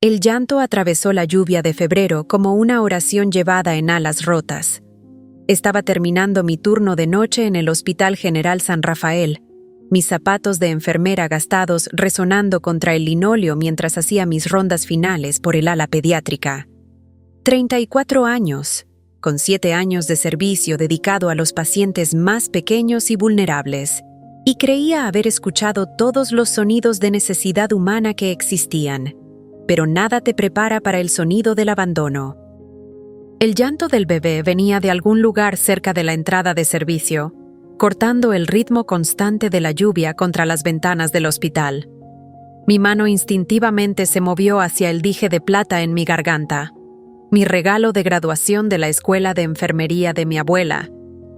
El llanto atravesó la lluvia de febrero como una oración llevada en alas rotas. Estaba terminando mi turno de noche en el Hospital General San Rafael, mis zapatos de enfermera gastados resonando contra el linóleo mientras hacía mis rondas finales por el ala pediátrica. 34 años, con 7 años de servicio dedicado a los pacientes más pequeños y vulnerables, y creía haber escuchado todos los sonidos de necesidad humana que existían. Pero nada te prepara para el sonido del abandono. El llanto del bebé venía de algún lugar cerca de la entrada de servicio, cortando el ritmo constante de la lluvia contra las ventanas del hospital. Mi mano instintivamente se movió hacia el dije de plata en mi garganta, mi regalo de graduación de la escuela de enfermería de mi abuela,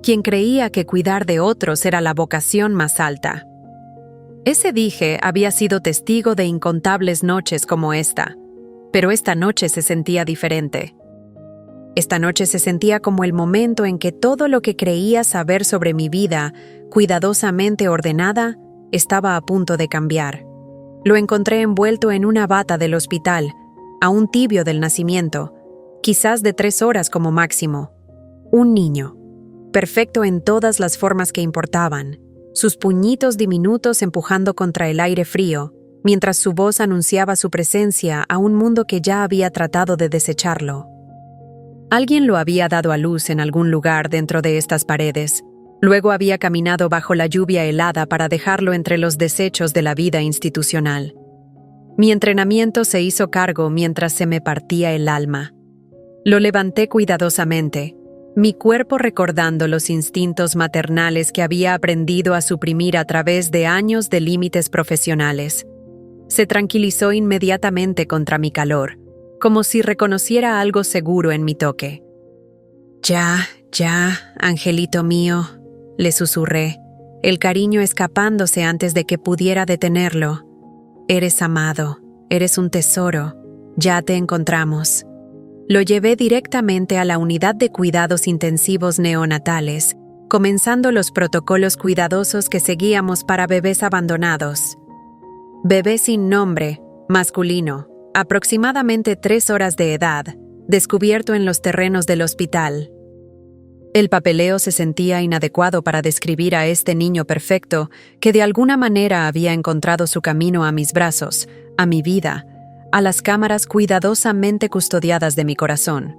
quien creía que cuidar de otros era la vocación más alta. Ese dije había sido testigo de incontables noches como esta, pero esta noche se sentía diferente. Esta noche se sentía como el momento en que todo lo que creía saber sobre mi vida, cuidadosamente ordenada, estaba a punto de cambiar. Lo encontré envuelto en una bata del hospital, aún tibio del nacimiento, quizás de 3 horas como máximo. Un niño, perfecto en todas las formas que importaban, sus puñitos diminutos empujando contra el aire frío, mientras su voz anunciaba su presencia a un mundo que ya había tratado de desecharlo. Alguien lo había dado a luz en algún lugar dentro de estas paredes. Luego había caminado bajo la lluvia helada para dejarlo entre los desechos de la vida institucional. Mi entrenamiento se hizo cargo mientras se me partía el alma. Lo levanté cuidadosamente, mi cuerpo recordando los instintos maternales que había aprendido a suprimir a través de años de límites profesionales. Se tranquilizó inmediatamente contra mi calor, como si reconociera algo seguro en mi toque. Ya, angelito mío, le susurré, el cariño escapándose antes de que pudiera detenerlo. Eres amado, eres un tesoro, ya te encontramos. Lo llevé directamente a la unidad de cuidados intensivos neonatales, comenzando los protocolos cuidadosos que seguíamos para bebés abandonados. Bebé sin nombre, masculino, aproximadamente 3 horas de edad, descubierto en los terrenos del hospital. El papeleo se sentía inadecuado para describir a este niño perfecto que de alguna manera había encontrado su camino a mis brazos, a mi vida, a las cámaras cuidadosamente custodiadas de mi corazón.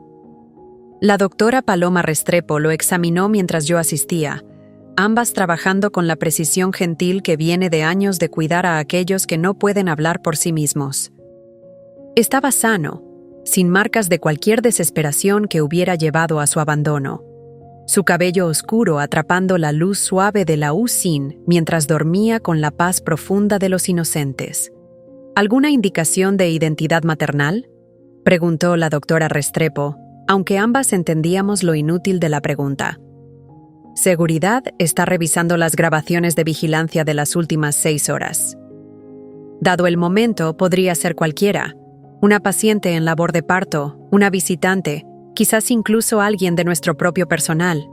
La doctora Paloma Restrepo lo examinó mientras yo asistía, ambas trabajando con la precisión gentil que viene de años de cuidar a aquellos que no pueden hablar por sí mismos. Estaba sano, sin marcas de cualquier desesperación que hubiera llevado a su abandono. Su cabello oscuro atrapando la luz suave de la UCIN mientras dormía con la paz profunda de los inocentes. ¿Alguna indicación de identidad maternal?, preguntó la doctora Restrepo, aunque ambas entendíamos lo inútil de la pregunta. Seguridad está revisando las grabaciones de vigilancia de las últimas 6 horas. Dado el momento, podría ser cualquiera. Una paciente en labor de parto, una visitante, quizás incluso alguien de nuestro propio personal.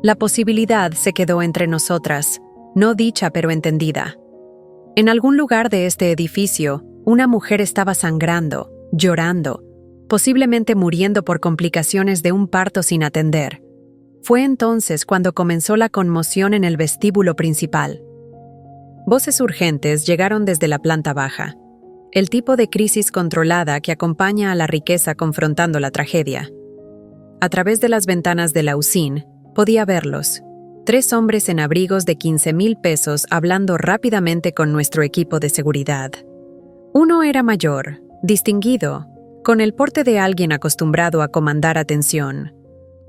La posibilidad se quedó entre nosotras, no dicha pero entendida. En algún lugar de este edificio, una mujer estaba sangrando, llorando, posiblemente muriendo por complicaciones de un parto sin atender. Fue entonces cuando comenzó la conmoción en el vestíbulo principal. Voces urgentes llegaron desde la planta baja, el tipo de crisis controlada que acompaña a la riqueza confrontando la tragedia. A través de las ventanas de la UCIN, podía verlos. 3 hombres en abrigos de 15,000 pesos hablando rápidamente con nuestro equipo de seguridad. Uno era mayor, distinguido, con el porte de alguien acostumbrado a comandar atención.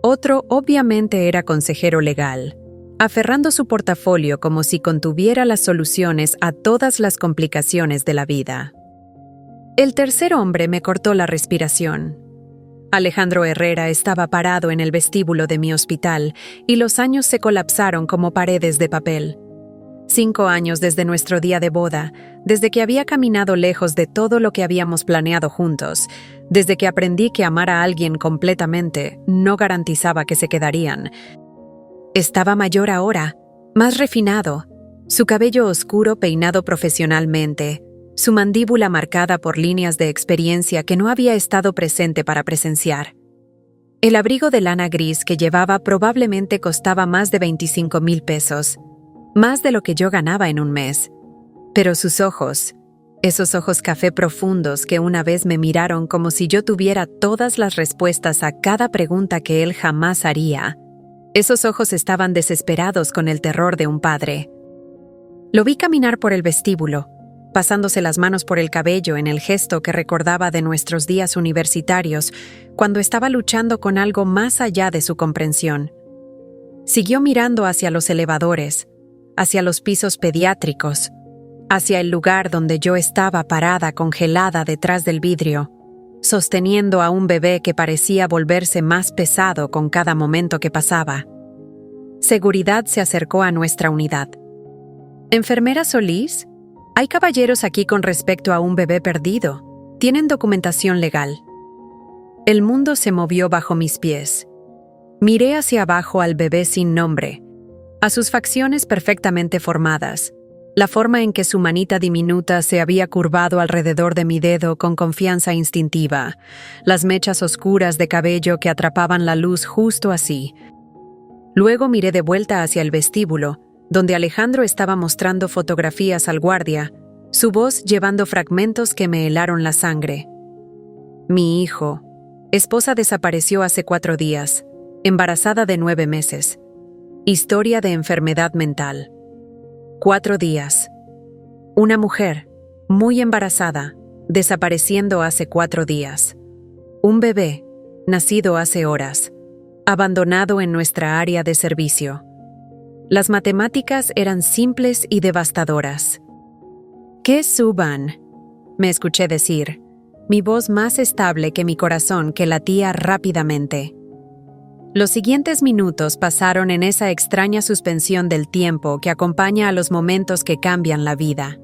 Otro obviamente era consejero legal, aferrando su portafolio como si contuviera las soluciones a todas las complicaciones de la vida. El tercer hombre me cortó la respiración. Alejandro Herrera estaba parado en el vestíbulo de mi hospital y los años se colapsaron como paredes de papel. 5 años desde nuestro día de boda, desde que había caminado lejos de todo lo que habíamos planeado juntos, desde que aprendí que amar a alguien completamente no garantizaba que se quedarían. Estaba mayor ahora, más refinado, su cabello oscuro peinado profesionalmente, su mandíbula marcada por líneas de experiencia que no había estado presente para presenciar. El abrigo de lana gris que llevaba probablemente costaba más de 25,000 pesos, más de lo que yo ganaba en un mes. Pero sus ojos, esos ojos café profundos que una vez me miraron como si yo tuviera todas las respuestas a cada pregunta que él jamás haría, esos ojos estaban desesperados con el terror de un padre. Lo vi caminar por el vestíbulo, pasándose las manos por el cabello en el gesto que recordaba de nuestros días universitarios, cuando estaba luchando con algo más allá de su comprensión. Siguió mirando hacia los elevadores, hacia los pisos pediátricos, hacia el lugar donde yo estaba parada congelada detrás del vidrio, sosteniendo a un bebé que parecía volverse más pesado con cada momento que pasaba. Seguridad se acercó a nuestra unidad. «¿Enfermera Solís? Hay caballeros aquí con respecto a un bebé perdido. Tienen documentación legal». El mundo se movió bajo mis pies. Miré hacia abajo al bebé sin nombre, a sus facciones perfectamente formadas, la forma en que su manita diminuta se había curvado alrededor de mi dedo con confianza instintiva, las mechas oscuras de cabello que atrapaban la luz justo así. Luego miré de vuelta hacia el vestíbulo, donde Alejandro estaba mostrando fotografías al guardia, su voz llevando fragmentos que me helaron la sangre. Mi hijo, esposa desapareció hace 4 días, embarazada de 9 meses. Historia de enfermedad mental. 4 días. Una mujer, muy embarazada, desapareciendo hace 4 días. Un bebé, nacido hace horas, abandonado en nuestra área de servicio. Las matemáticas eran simples y devastadoras. «¿Qué suban?», me escuché decir, mi voz más estable que mi corazón que latía rápidamente. Los siguientes minutos pasaron en esa extraña suspensión del tiempo que acompaña a los momentos que cambian la vida.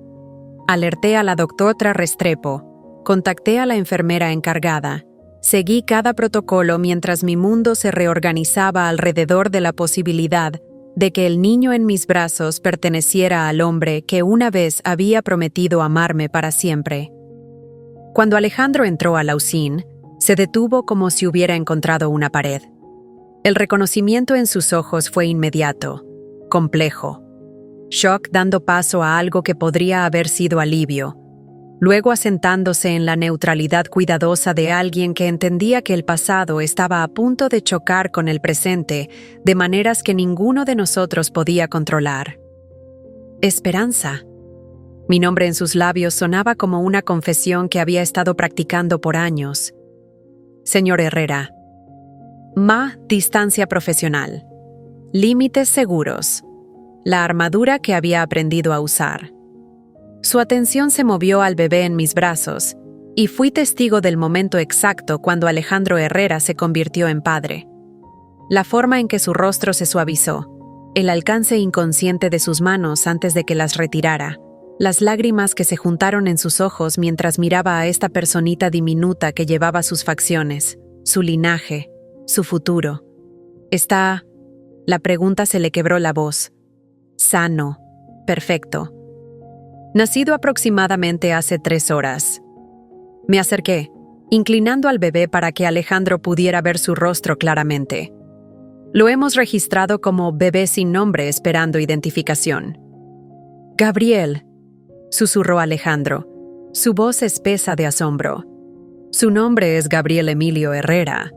Alerté a la doctora Restrepo, contacté a la enfermera encargada, seguí cada protocolo mientras mi mundo se reorganizaba alrededor de la posibilidad de que el niño en mis brazos perteneciera al hombre que una vez había prometido amarme para siempre. Cuando Alejandro entró a la UCIN, se detuvo como si hubiera encontrado una pared. El reconocimiento en sus ojos fue inmediato, complejo. Shock dando paso a algo que podría haber sido alivio, luego asentándose en la neutralidad cuidadosa de alguien que entendía que el pasado estaba a punto de chocar con el presente de maneras que ninguno de nosotros podía controlar. Esperanza. Mi nombre en sus labios sonaba como una confesión que había estado practicando por años. Señor Herrera. Distancia profesional. Límites seguros. La armadura que había aprendido a usar. Su atención se movió al bebé en mis brazos, y fui testigo del momento exacto cuando Alejandro Herrera se convirtió en padre. La forma en que su rostro se suavizó, el alcance inconsciente de sus manos antes de que las retirara, las lágrimas que se juntaron en sus ojos mientras miraba a esta personita diminuta que llevaba sus facciones, su linaje, su futuro. ¿Está? La pregunta se le quebró la voz. Sano. Perfecto. Nacido aproximadamente hace 3 horas. Me acerqué, inclinando al bebé para que Alejandro pudiera ver su rostro claramente. Lo hemos registrado como bebé sin nombre esperando identificación. Gabriel, susurró Alejandro, su voz espesa de asombro. Su nombre es Gabriel Emilio Herrera.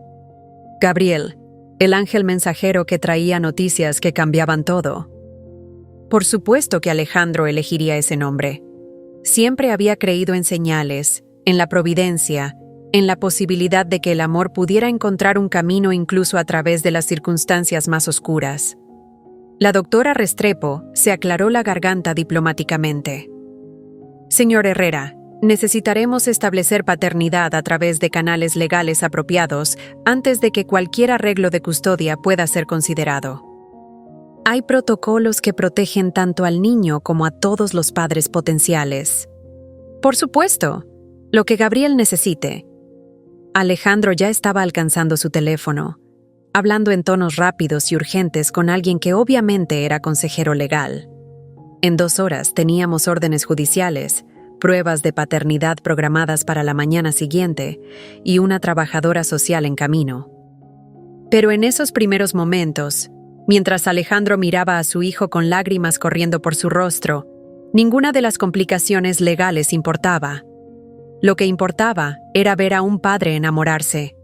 Gabriel, el ángel mensajero que traía noticias que cambiaban todo. Por supuesto que Alejandro elegiría ese nombre. Siempre había creído en señales, en la providencia, en la posibilidad de que el amor pudiera encontrar un camino incluso a través de las circunstancias más oscuras. La doctora Restrepo se aclaró la garganta diplomáticamente. Señor Herrera, necesitaremos establecer paternidad a través de canales legales apropiados antes de que cualquier arreglo de custodia pueda ser considerado. Hay protocolos que protegen tanto al niño como a todos los padres potenciales. Por supuesto, lo que Gabriel necesite. Alejandro ya estaba alcanzando su teléfono, hablando en tonos rápidos y urgentes con alguien que obviamente era consejero legal. En 2 horas teníamos órdenes judiciales, pruebas de paternidad programadas para la mañana siguiente y una trabajadora social en camino. Pero en esos primeros momentos, mientras Alejandro miraba a su hijo con lágrimas corriendo por su rostro, ninguna de las complicaciones legales importaba. Lo que importaba era ver a un padre enamorarse.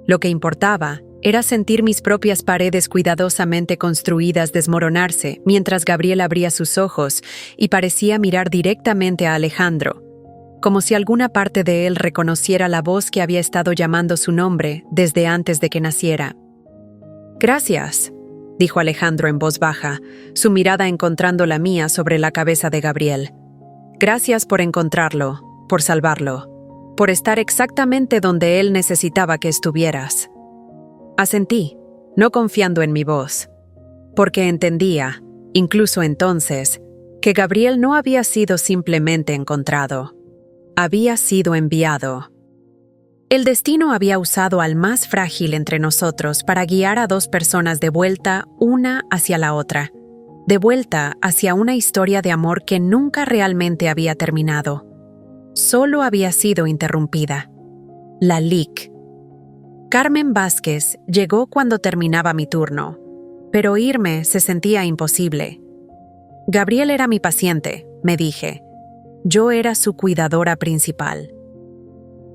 Lo que importaba era sentir mis propias paredes cuidadosamente construidas desmoronarse mientras Gabriel abría sus ojos y parecía mirar directamente a Alejandro, como si alguna parte de él reconociera la voz que había estado llamando su nombre desde antes de que naciera. «Gracias», dijo Alejandro en voz baja, su mirada encontrando la mía sobre la cabeza de Gabriel. «Gracias por encontrarlo, por salvarlo, por estar exactamente donde él necesitaba que estuvieras». Asentí, no confiando en mi voz, porque entendía, incluso entonces, que Gabriel no había sido simplemente encontrado. Había sido enviado. El destino había usado al más frágil entre nosotros para guiar a dos personas de vuelta una hacia la otra, de vuelta hacia una historia de amor que nunca realmente había terminado. Solo había sido interrumpida. La LIC. Carmen Vázquez llegó cuando terminaba mi turno, pero irme se sentía imposible. Gabriel era mi paciente, me dije. Yo era su cuidadora principal.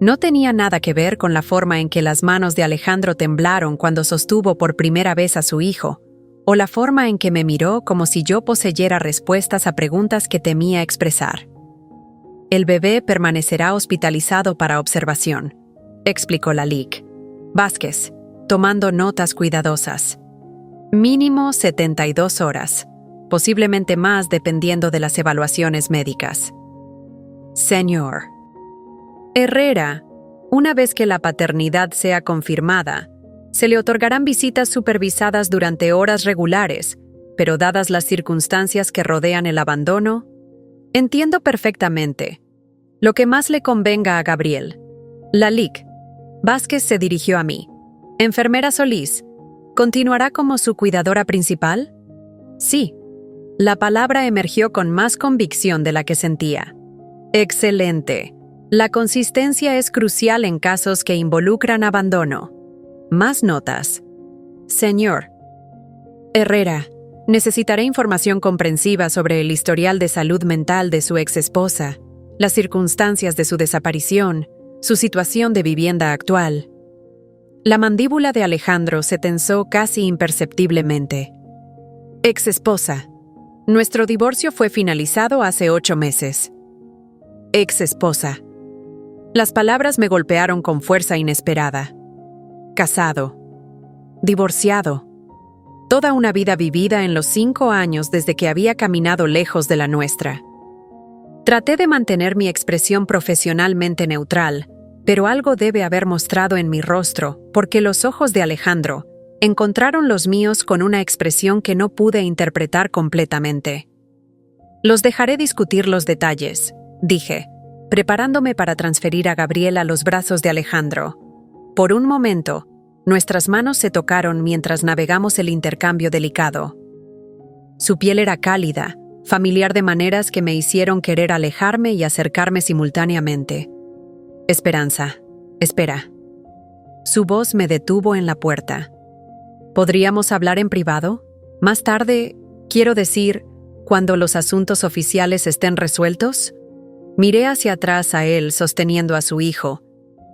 No tenía nada que ver con la forma en que las manos de Alejandro temblaron cuando sostuvo por primera vez a su hijo, o la forma en que me miró como si yo poseyera respuestas a preguntas que temía expresar. El bebé permanecerá hospitalizado para observación, explicó la LIC. Vázquez, tomando notas cuidadosas. Mínimo 72 horas, posiblemente más dependiendo de las evaluaciones médicas. Señor. Herrera, una vez que la paternidad sea confirmada, se le otorgarán visitas supervisadas durante horas regulares, pero dadas las circunstancias que rodean el abandono, entiendo perfectamente. Lo que más le convenga a Gabriel. La LIC. Vázquez se dirigió a mí. Enfermera Solís, ¿continuará como su cuidadora principal? Sí. La palabra emergió con más convicción de la que sentía. Excelente. La consistencia es crucial en casos que involucran abandono. Más notas. Señor. Herrera, necesitaré información comprensiva sobre el historial de salud mental de su exesposa, las circunstancias de su desaparición, su situación de vivienda actual. La mandíbula de Alejandro se tensó casi imperceptiblemente. Exesposa. Nuestro divorcio fue finalizado hace 8 meses. Exesposa. Las palabras me golpearon con fuerza inesperada. Casado. Divorciado. Toda una vida vivida en los 5 años desde que había caminado lejos de la nuestra. Traté de mantener mi expresión profesionalmente neutral, pero algo debe haber mostrado en mi rostro, porque los ojos de Alejandro encontraron los míos con una expresión que no pude interpretar completamente. Los dejaré discutir los detalles, dije, preparándome para transferir a Gabriel a los brazos de Alejandro. Por un momento, nuestras manos se tocaron mientras navegamos el intercambio delicado. Su piel era cálida, familiar de maneras que me hicieron querer alejarme y acercarme simultáneamente. Esperanza, espera. Su voz me detuvo en la puerta. ¿Podríamos hablar en privado? Más tarde, quiero decir, cuando los asuntos oficiales estén resueltos. Miré hacia atrás a él sosteniendo a su hijo,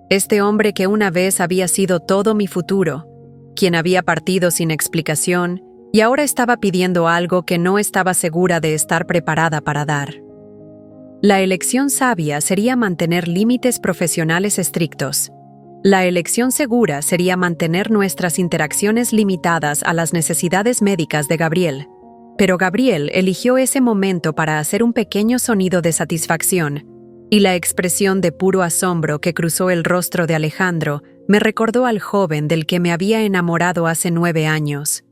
este hombre que una vez había sido todo mi futuro, quien había partido sin explicación y ahora estaba pidiendo algo que no estaba segura de estar preparada para dar. La elección sabia sería mantener límites profesionales estrictos. La elección segura sería mantener nuestras interacciones limitadas a las necesidades médicas de Gabriel. Pero Gabriel eligió ese momento para hacer un pequeño sonido de satisfacción, y la expresión de puro asombro que cruzó el rostro de Alejandro me recordó al joven del que me había enamorado hace 9 años.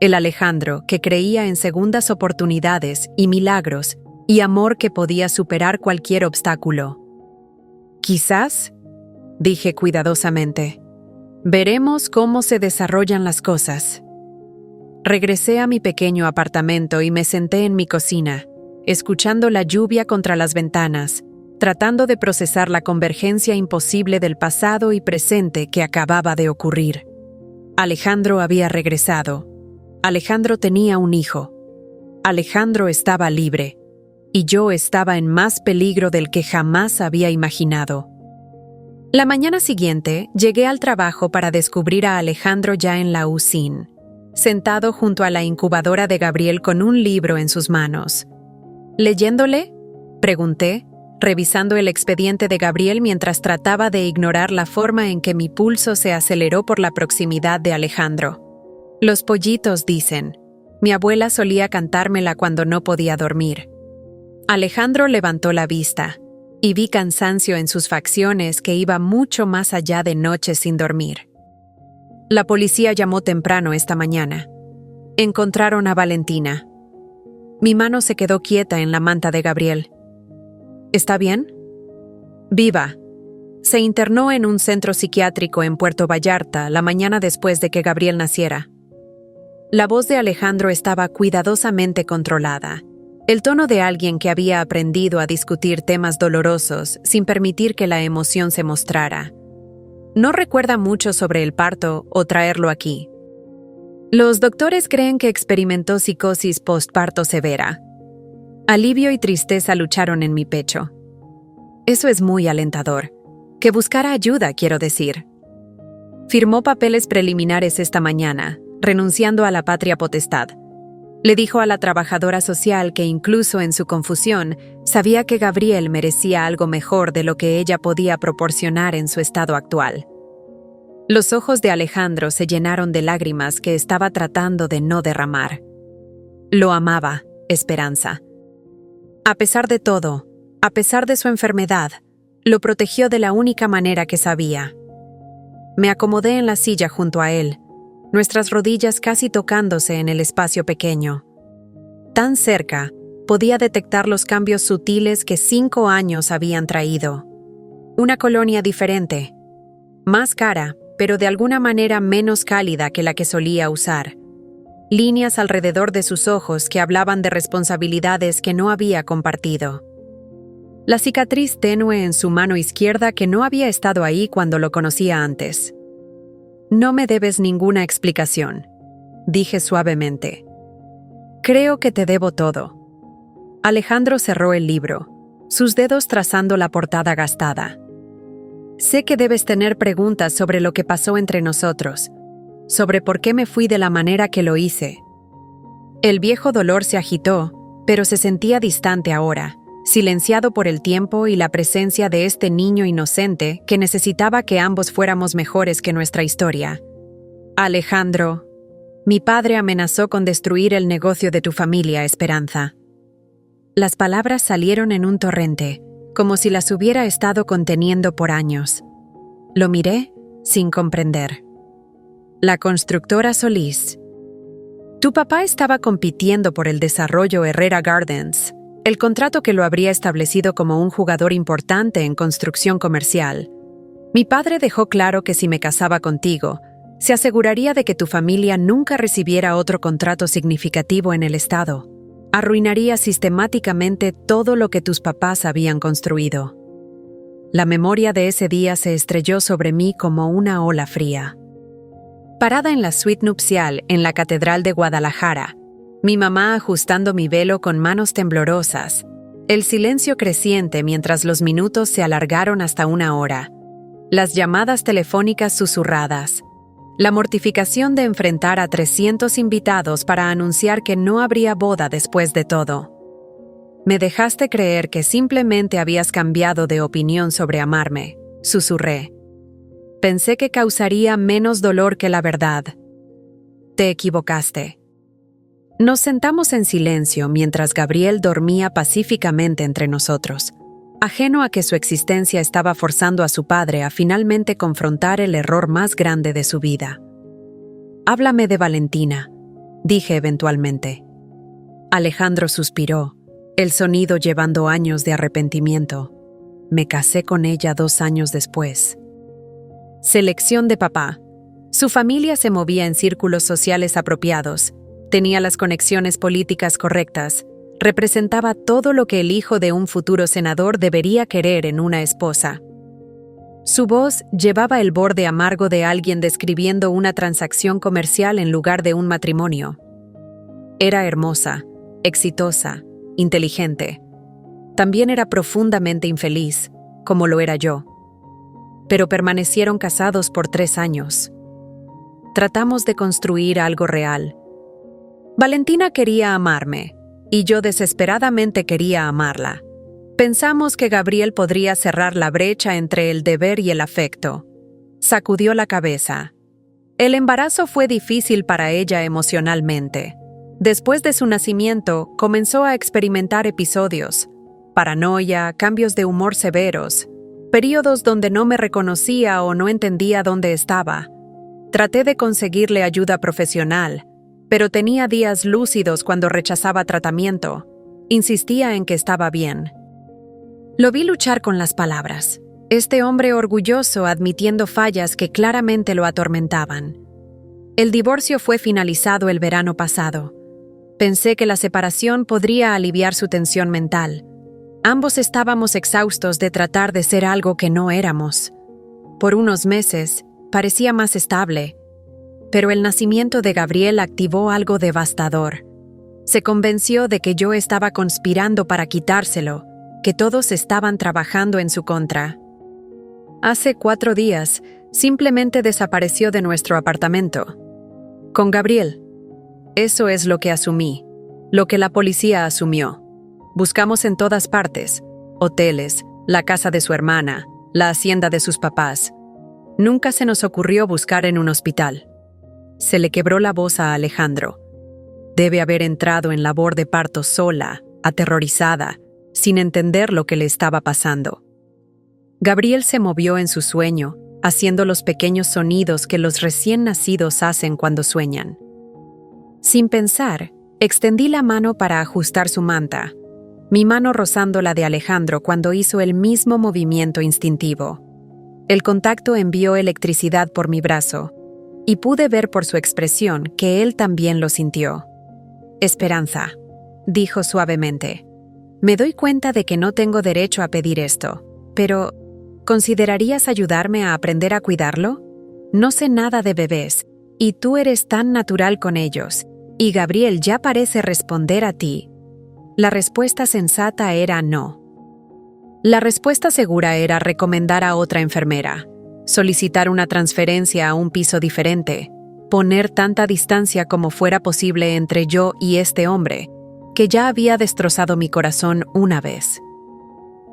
El Alejandro que creía en segundas oportunidades y milagros y amor que podía superar cualquier obstáculo. Quizás, dije cuidadosamente, veremos cómo se desarrollan las cosas. Regresé a mi pequeño apartamento y me senté en mi cocina, escuchando la lluvia contra las ventanas, tratando de procesar la convergencia imposible del pasado y presente que acababa de ocurrir. Alejandro había regresado. Alejandro tenía un hijo. Alejandro estaba libre, y yo estaba en más peligro del que jamás había imaginado. La mañana siguiente, llegué al trabajo para descubrir a Alejandro ya en la UCIN, sentado junto a la incubadora de Gabriel con un libro en sus manos. ¿Leyéndole?, pregunté, revisando el expediente de Gabriel mientras trataba de ignorar la forma en que mi pulso se aceleró por la proximidad de Alejandro. Los pollitos dicen. Mi abuela solía cantármela cuando no podía dormir. Alejandro levantó la vista, y vi cansancio en sus facciones que iba mucho más allá de noches sin dormir. La policía llamó temprano esta mañana. Encontraron a Valentina. Mi mano se quedó quieta en la manta de Gabriel. ¿Está bien? Viva. Se internó en un centro psiquiátrico en Puerto Vallarta la mañana después de que Gabriel naciera. La voz de Alejandro estaba cuidadosamente controlada, el tono de alguien que había aprendido a discutir temas dolorosos sin permitir que la emoción se mostrara. No recuerda mucho sobre el parto o traerlo aquí. Los doctores creen que experimentó psicosis postparto severa. Alivio y tristeza lucharon en mi pecho. Eso es muy alentador. Que buscara ayuda, quiero decir. Firmó papeles preliminares esta mañana, renunciando a la patria potestad. Le dijo a la trabajadora social que incluso en su confusión, sabía que Gabriel merecía algo mejor de lo que ella podía proporcionar en su estado actual. Los ojos de Alejandro se llenaron de lágrimas que estaba tratando de no derramar. Lo amaba, Esperanza. A pesar de todo, a pesar de su enfermedad, lo protegió de la única manera que sabía. Me acomodé en la silla junto a él, nuestras rodillas casi tocándose en el espacio pequeño. Tan cerca, podía detectar los cambios sutiles que 5 años habían traído. Una colonia diferente, más cara, pero de alguna manera menos cálida que la que solía usar. Líneas alrededor de sus ojos que hablaban de responsabilidades que no había compartido. La cicatriz tenue en su mano izquierda que no había estado ahí cuando lo conocía antes. No me debes ninguna explicación, dije suavemente. Creo que te debo todo. Alejandro cerró el libro, sus dedos trazando la portada gastada. Sé que debes tener preguntas sobre lo que pasó entre nosotros, sobre por qué me fui de la manera que lo hice. El viejo dolor se agitó, pero se sentía distante ahora, silenciado por el tiempo y la presencia de este niño inocente que necesitaba que ambos fuéramos mejores que nuestra historia. Alejandro, mi padre amenazó con destruir el negocio de tu familia, Esperanza. Las palabras salieron en un torrente, como si las hubiera estado conteniendo por años. Lo miré sin comprender. La constructora Solís. Tu papá estaba compitiendo por el desarrollo Herrera Gardens, el contrato que lo habría establecido como un jugador importante en construcción comercial. Mi padre dejó claro que si me casaba contigo, se aseguraría de que tu familia nunca recibiera otro contrato significativo en el estado. Arruinaría sistemáticamente todo lo que tus papás habían construido. La memoria de ese día se estrelló sobre mí como una ola fría. Parada en la suite nupcial en la Catedral de Guadalajara, mi mamá ajustando mi velo con manos temblorosas, el silencio creciente mientras los minutos se alargaron hasta 1 hora, las llamadas telefónicas susurradas, la mortificación de enfrentar a 300 invitados para anunciar que no habría boda después de todo. Me dejaste creer que simplemente habías cambiado de opinión sobre amarme, susurré. Pensé que causaría menos dolor que la verdad. Te equivocaste. Nos sentamos en silencio mientras Gabriel dormía pacíficamente entre nosotros, ajeno a que su existencia estaba forzando a su padre a finalmente confrontar el error más grande de su vida. Háblame de Valentina, dije eventualmente. Alejandro suspiró, el sonido llevando años de arrepentimiento. Me casé con ella 2 años después. Selección de papá. Su familia se movía en círculos sociales apropiados. Tenía las conexiones políticas correctas, representaba todo lo que el hijo de un futuro senador debería querer en una esposa. Su voz llevaba el borde amargo de alguien describiendo una transacción comercial en lugar de un matrimonio. Era hermosa, exitosa, inteligente. También era profundamente infeliz, como lo era yo. Pero permanecieron casados por 3 años. Tratamos de construir algo real. Valentina quería amarme, y yo desesperadamente quería amarla. Pensamos que Gabriel podría cerrar la brecha entre el deber y el afecto. Sacudió la cabeza. El embarazo fue difícil para ella emocionalmente. Después de su nacimiento, comenzó a experimentar episodios: paranoia, cambios de humor severos, períodos donde no me reconocía o no entendía dónde estaba. Traté de conseguirle ayuda profesional, pero tenía días lúcidos cuando rechazaba tratamiento. Insistía en que estaba bien. Lo vi luchar con las palabras. Este hombre orgulloso admitiendo fallas que claramente lo atormentaban. El divorcio fue finalizado el verano pasado. Pensé que la separación podría aliviar su tensión mental. Ambos estábamos exhaustos de tratar de ser algo que no éramos. Por unos meses, parecía más estable. Pero el nacimiento de Gabriel activó algo devastador. Se convenció de que yo estaba conspirando para quitárselo, que todos estaban trabajando en su contra. Hace 4 días, simplemente desapareció de nuestro apartamento. Con Gabriel. Eso es lo que asumí, lo que la policía asumió. Buscamos en todas partes: hoteles, la casa de su hermana, la hacienda de sus papás. Nunca se nos ocurrió buscar en un hospital. Se le quebró la voz a Alejandro. Debe haber entrado en labor de parto sola, aterrorizada, sin entender lo que le estaba pasando. Gabriel se movió en su sueño, haciendo los pequeños sonidos que los recién nacidos hacen cuando sueñan. Sin pensar, extendí la mano para ajustar su manta, mi mano rozando la de Alejandro cuando hizo el mismo movimiento instintivo. El contacto envió electricidad por mi brazo, y pude ver por su expresión que él también lo sintió. «Esperanza», dijo suavemente. «Me doy cuenta de que no tengo derecho a pedir esto, pero ¿considerarías ayudarme a aprender a cuidarlo? No sé nada de bebés, y tú eres tan natural con ellos, y Gabriel ya parece responder a ti». La respuesta sensata era no. La respuesta segura era recomendar a otra enfermera, solicitar una transferencia a un piso diferente, poner tanta distancia como fuera posible entre yo y este hombre, que ya había destrozado mi corazón una vez.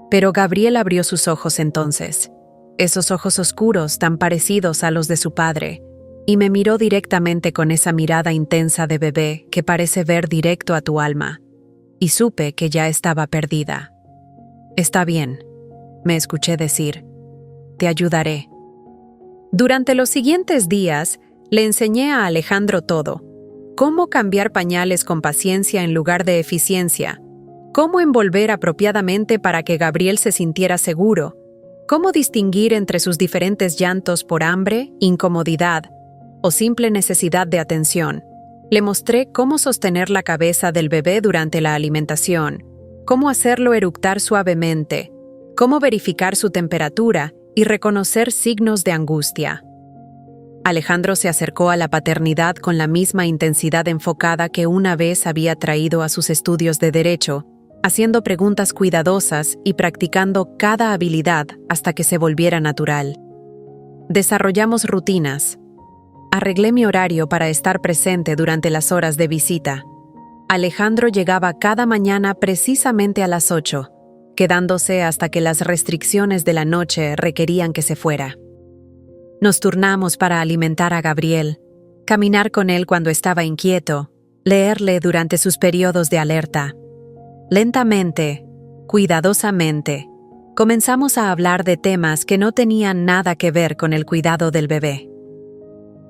Pero Gabriel abrió sus ojos entonces, esos ojos oscuros tan parecidos a los de su padre, y me miró directamente con esa mirada intensa de bebé que parece ver directo a tu alma, y supe que ya estaba perdida. «Está bien», me escuché decir. «Te ayudaré». Durante los siguientes días, le enseñé a Alejandro todo: cómo cambiar pañales con paciencia en lugar de eficiencia, cómo envolver apropiadamente para que Gabriel se sintiera seguro, cómo distinguir entre sus diferentes llantos por hambre, incomodidad o simple necesidad de atención. Le mostré cómo sostener la cabeza del bebé durante la alimentación, cómo hacerlo eructar suavemente, cómo verificar su temperatura y reconocer signos de angustia. Alejandro se acercó a la paternidad con la misma intensidad enfocada que una vez había traído a sus estudios de derecho, haciendo preguntas cuidadosas y practicando cada habilidad hasta que se volviera natural. Desarrollamos rutinas. Arreglé mi horario para estar presente durante las horas de visita. Alejandro llegaba cada mañana precisamente a las 8, quedándose hasta que las restricciones de la noche requerían que se fuera. Nos turnamos para alimentar a Gabriel, caminar con él cuando estaba inquieto, leerle durante sus periodos de alerta. Lentamente, cuidadosamente, comenzamos a hablar de temas que no tenían nada que ver con el cuidado del bebé.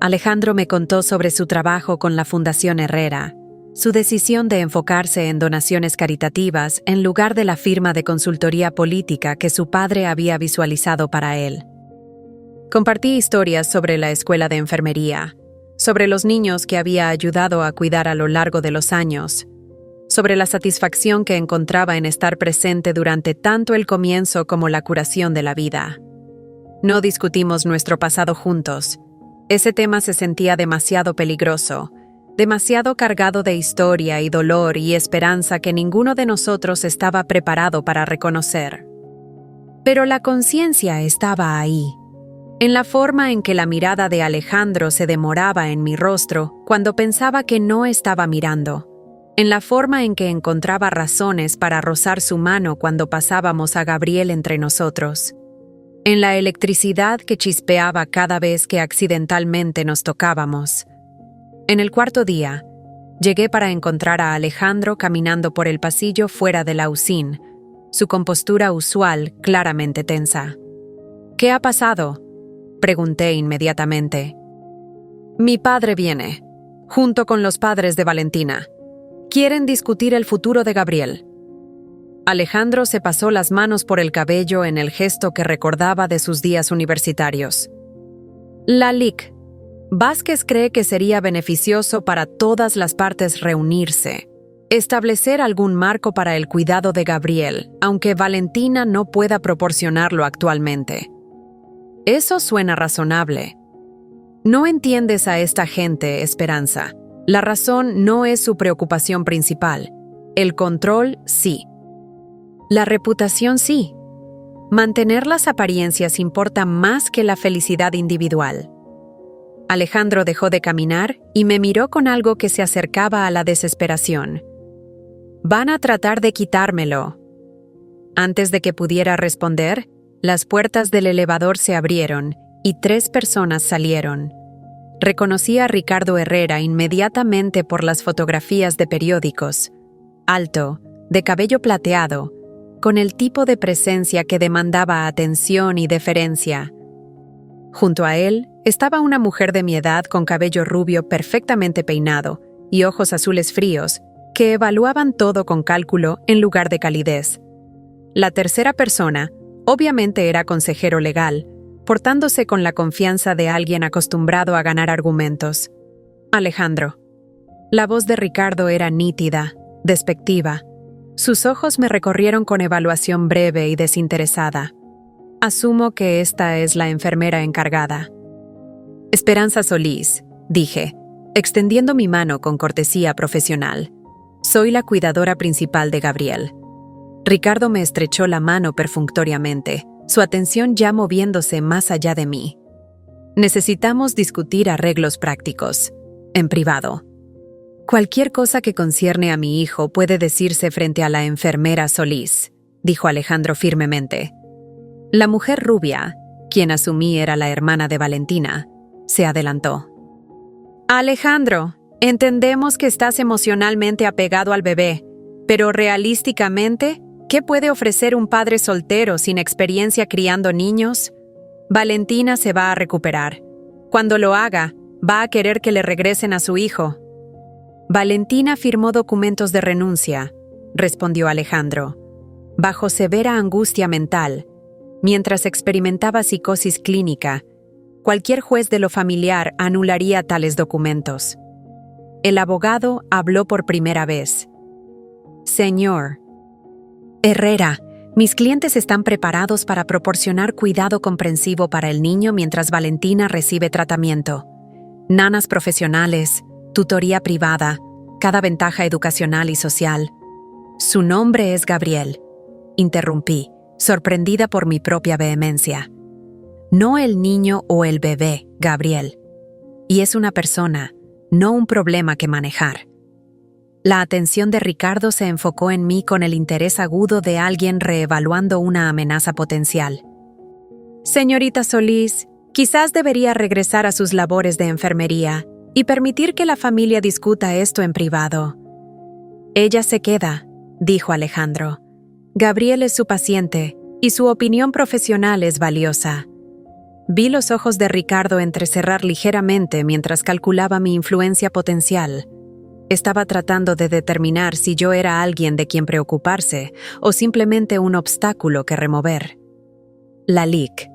Alejandro me contó sobre su trabajo con la Fundación Herrera, su decisión de enfocarse en donaciones caritativas en lugar de la firma de consultoría política que su padre había visualizado para él. Compartí historias sobre la escuela de enfermería, sobre los niños que había ayudado a cuidar a lo largo de los años, sobre la satisfacción que encontraba en estar presente durante tanto el comienzo como la curación de la vida. No discutimos nuestro pasado juntos. Ese tema se sentía demasiado peligroso, demasiado cargado de historia y dolor y esperanza que ninguno de nosotros estaba preparado para reconocer. Pero la conciencia estaba ahí, en la forma en que la mirada de Alejandro se demoraba en mi rostro cuando pensaba que no estaba mirando, en la forma en que encontraba razones para rozar su mano cuando pasábamos a Gabriel entre nosotros, en la electricidad que chispeaba cada vez que accidentalmente nos tocábamos. En el cuarto día, llegué para encontrar a Alejandro caminando por el pasillo fuera de la usina, su compostura usual claramente tensa. «¿Qué ha pasado?», pregunté inmediatamente. «Mi padre viene, junto con los padres de Valentina. Quieren discutir el futuro de Gabriel». Alejandro se pasó las manos por el cabello en el gesto que recordaba de sus días universitarios. «La Lic. Vázquez cree que sería beneficioso para todas las partes reunirse, establecer algún marco para el cuidado de Gabriel, aunque Valentina no pueda proporcionarlo actualmente». Eso suena razonable. No entiendes a esta gente, Esperanza. La razón no es su preocupación principal. El control, sí. La reputación, sí. Mantener las apariencias importa más que la felicidad individual. Alejandro dejó de caminar y me miró con algo que se acercaba a la desesperación. «Van a tratar de quitármelo». Antes de que pudiera responder, las puertas del elevador se abrieron y 3 personas salieron. Reconocí a Ricardo Herrera inmediatamente por las fotografías de periódicos. Alto, de cabello plateado, con el tipo de presencia que demandaba atención y deferencia. Junto a él estaba una mujer de mi edad con cabello rubio perfectamente peinado y ojos azules fríos que evaluaban todo con cálculo en lugar de calidez. La tercera persona, obviamente era consejero legal, portándose con la confianza de alguien acostumbrado a ganar argumentos. Alejandro. La voz de Ricardo era nítida, despectiva. Sus ojos me recorrieron con evaluación breve y desinteresada. Asumo que esta es la enfermera encargada. Esperanza Solís, dije, extendiendo mi mano con cortesía profesional. Soy la cuidadora principal de Gabriel. Ricardo me estrechó la mano perfunctoriamente, su atención ya moviéndose más allá de mí. Necesitamos discutir arreglos prácticos, en privado. Cualquier cosa que concierne a mi hijo puede decirse frente a la enfermera Solís, dijo Alejandro firmemente. La mujer rubia, quien asumí era la hermana de Valentina, se adelantó. Alejandro, entendemos que estás emocionalmente apegado al bebé, pero realísticamente, ¿qué puede ofrecer un padre soltero sin experiencia criando niños? Valentina se va a recuperar. Cuando lo haga, va a querer que le regresen a su hijo. Valentina firmó documentos de renuncia, respondió Alejandro, bajo severa angustia mental, mientras experimentaba psicosis clínica. Cualquier juez de lo familiar anularía tales documentos. El abogado habló por primera vez. Señor Herrera, mis clientes están preparados para proporcionar cuidado comprensivo para el niño mientras Valentina recibe tratamiento. Nanas profesionales, tutoría privada, cada ventaja educacional y social. Su nombre es Gabriel, interrumpí, sorprendida por mi propia vehemencia. No el niño o el bebé, Gabriel. Y es una persona, no un problema que manejar. La atención de Ricardo se enfocó en mí con el interés agudo de alguien reevaluando una amenaza potencial. Señorita Solís, quizás debería regresar a sus labores de enfermería y permitir que la familia discuta esto en privado. Ella se queda, dijo Alejandro. Gabriel es su paciente y su opinión profesional es valiosa. Vi los ojos de Ricardo entrecerrar ligeramente mientras calculaba mi influencia potencial. Estaba tratando de determinar si yo era alguien de quien preocuparse o simplemente un obstáculo que remover. La Lic.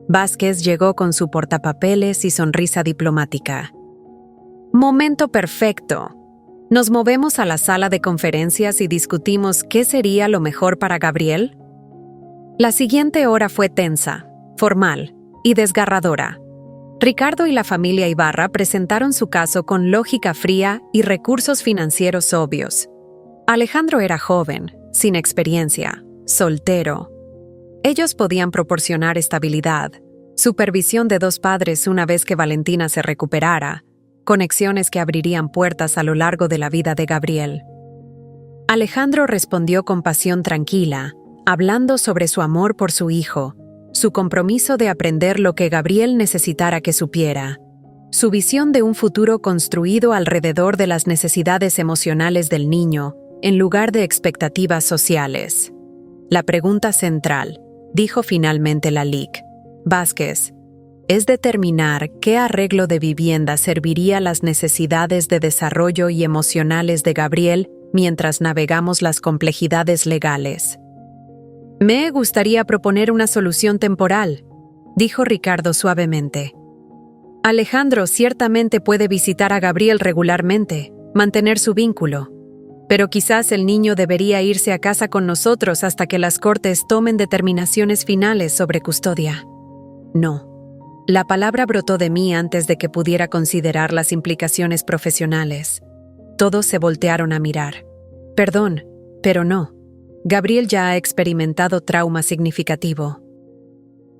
Vázquez llegó con su portapapeles y sonrisa diplomática. «Momento perfecto», ¿Nos movemos a la sala de conferencias y discutimos qué sería lo mejor para Gabriel? La siguiente hora fue tensa, formal y desgarradora. Ricardo y la familia Ibarra presentaron su caso con lógica fría y recursos financieros obvios. Alejandro era joven, sin experiencia, soltero. Ellos podían proporcionar estabilidad, supervisión de 2 padres una vez que Valentina se recuperara, conexiones que abrirían puertas a lo largo de la vida de Gabriel. Alejandro respondió con pasión tranquila, hablando sobre su amor por su hijo, su compromiso de aprender lo que Gabriel necesitara que supiera, su visión de un futuro construido alrededor de las necesidades emocionales del niño, en lugar de expectativas sociales. La pregunta central, dijo finalmente Lalique Vázquez, es determinar qué arreglo de vivienda serviría las necesidades de desarrollo y emocionales de Gabriel mientras navegamos las complejidades legales. Me gustaría proponer una solución temporal, dijo Ricardo suavemente. Alejandro ciertamente puede visitar a Gabriel regularmente, mantener su vínculo, pero quizás el niño debería irse a casa con nosotros hasta que las cortes tomen determinaciones finales sobre custodia. No. La palabra brotó de mí antes de que pudiera considerar las implicaciones profesionales. Todos se voltearon a mirar. Perdón, pero no. Gabriel ya ha experimentado trauma significativo.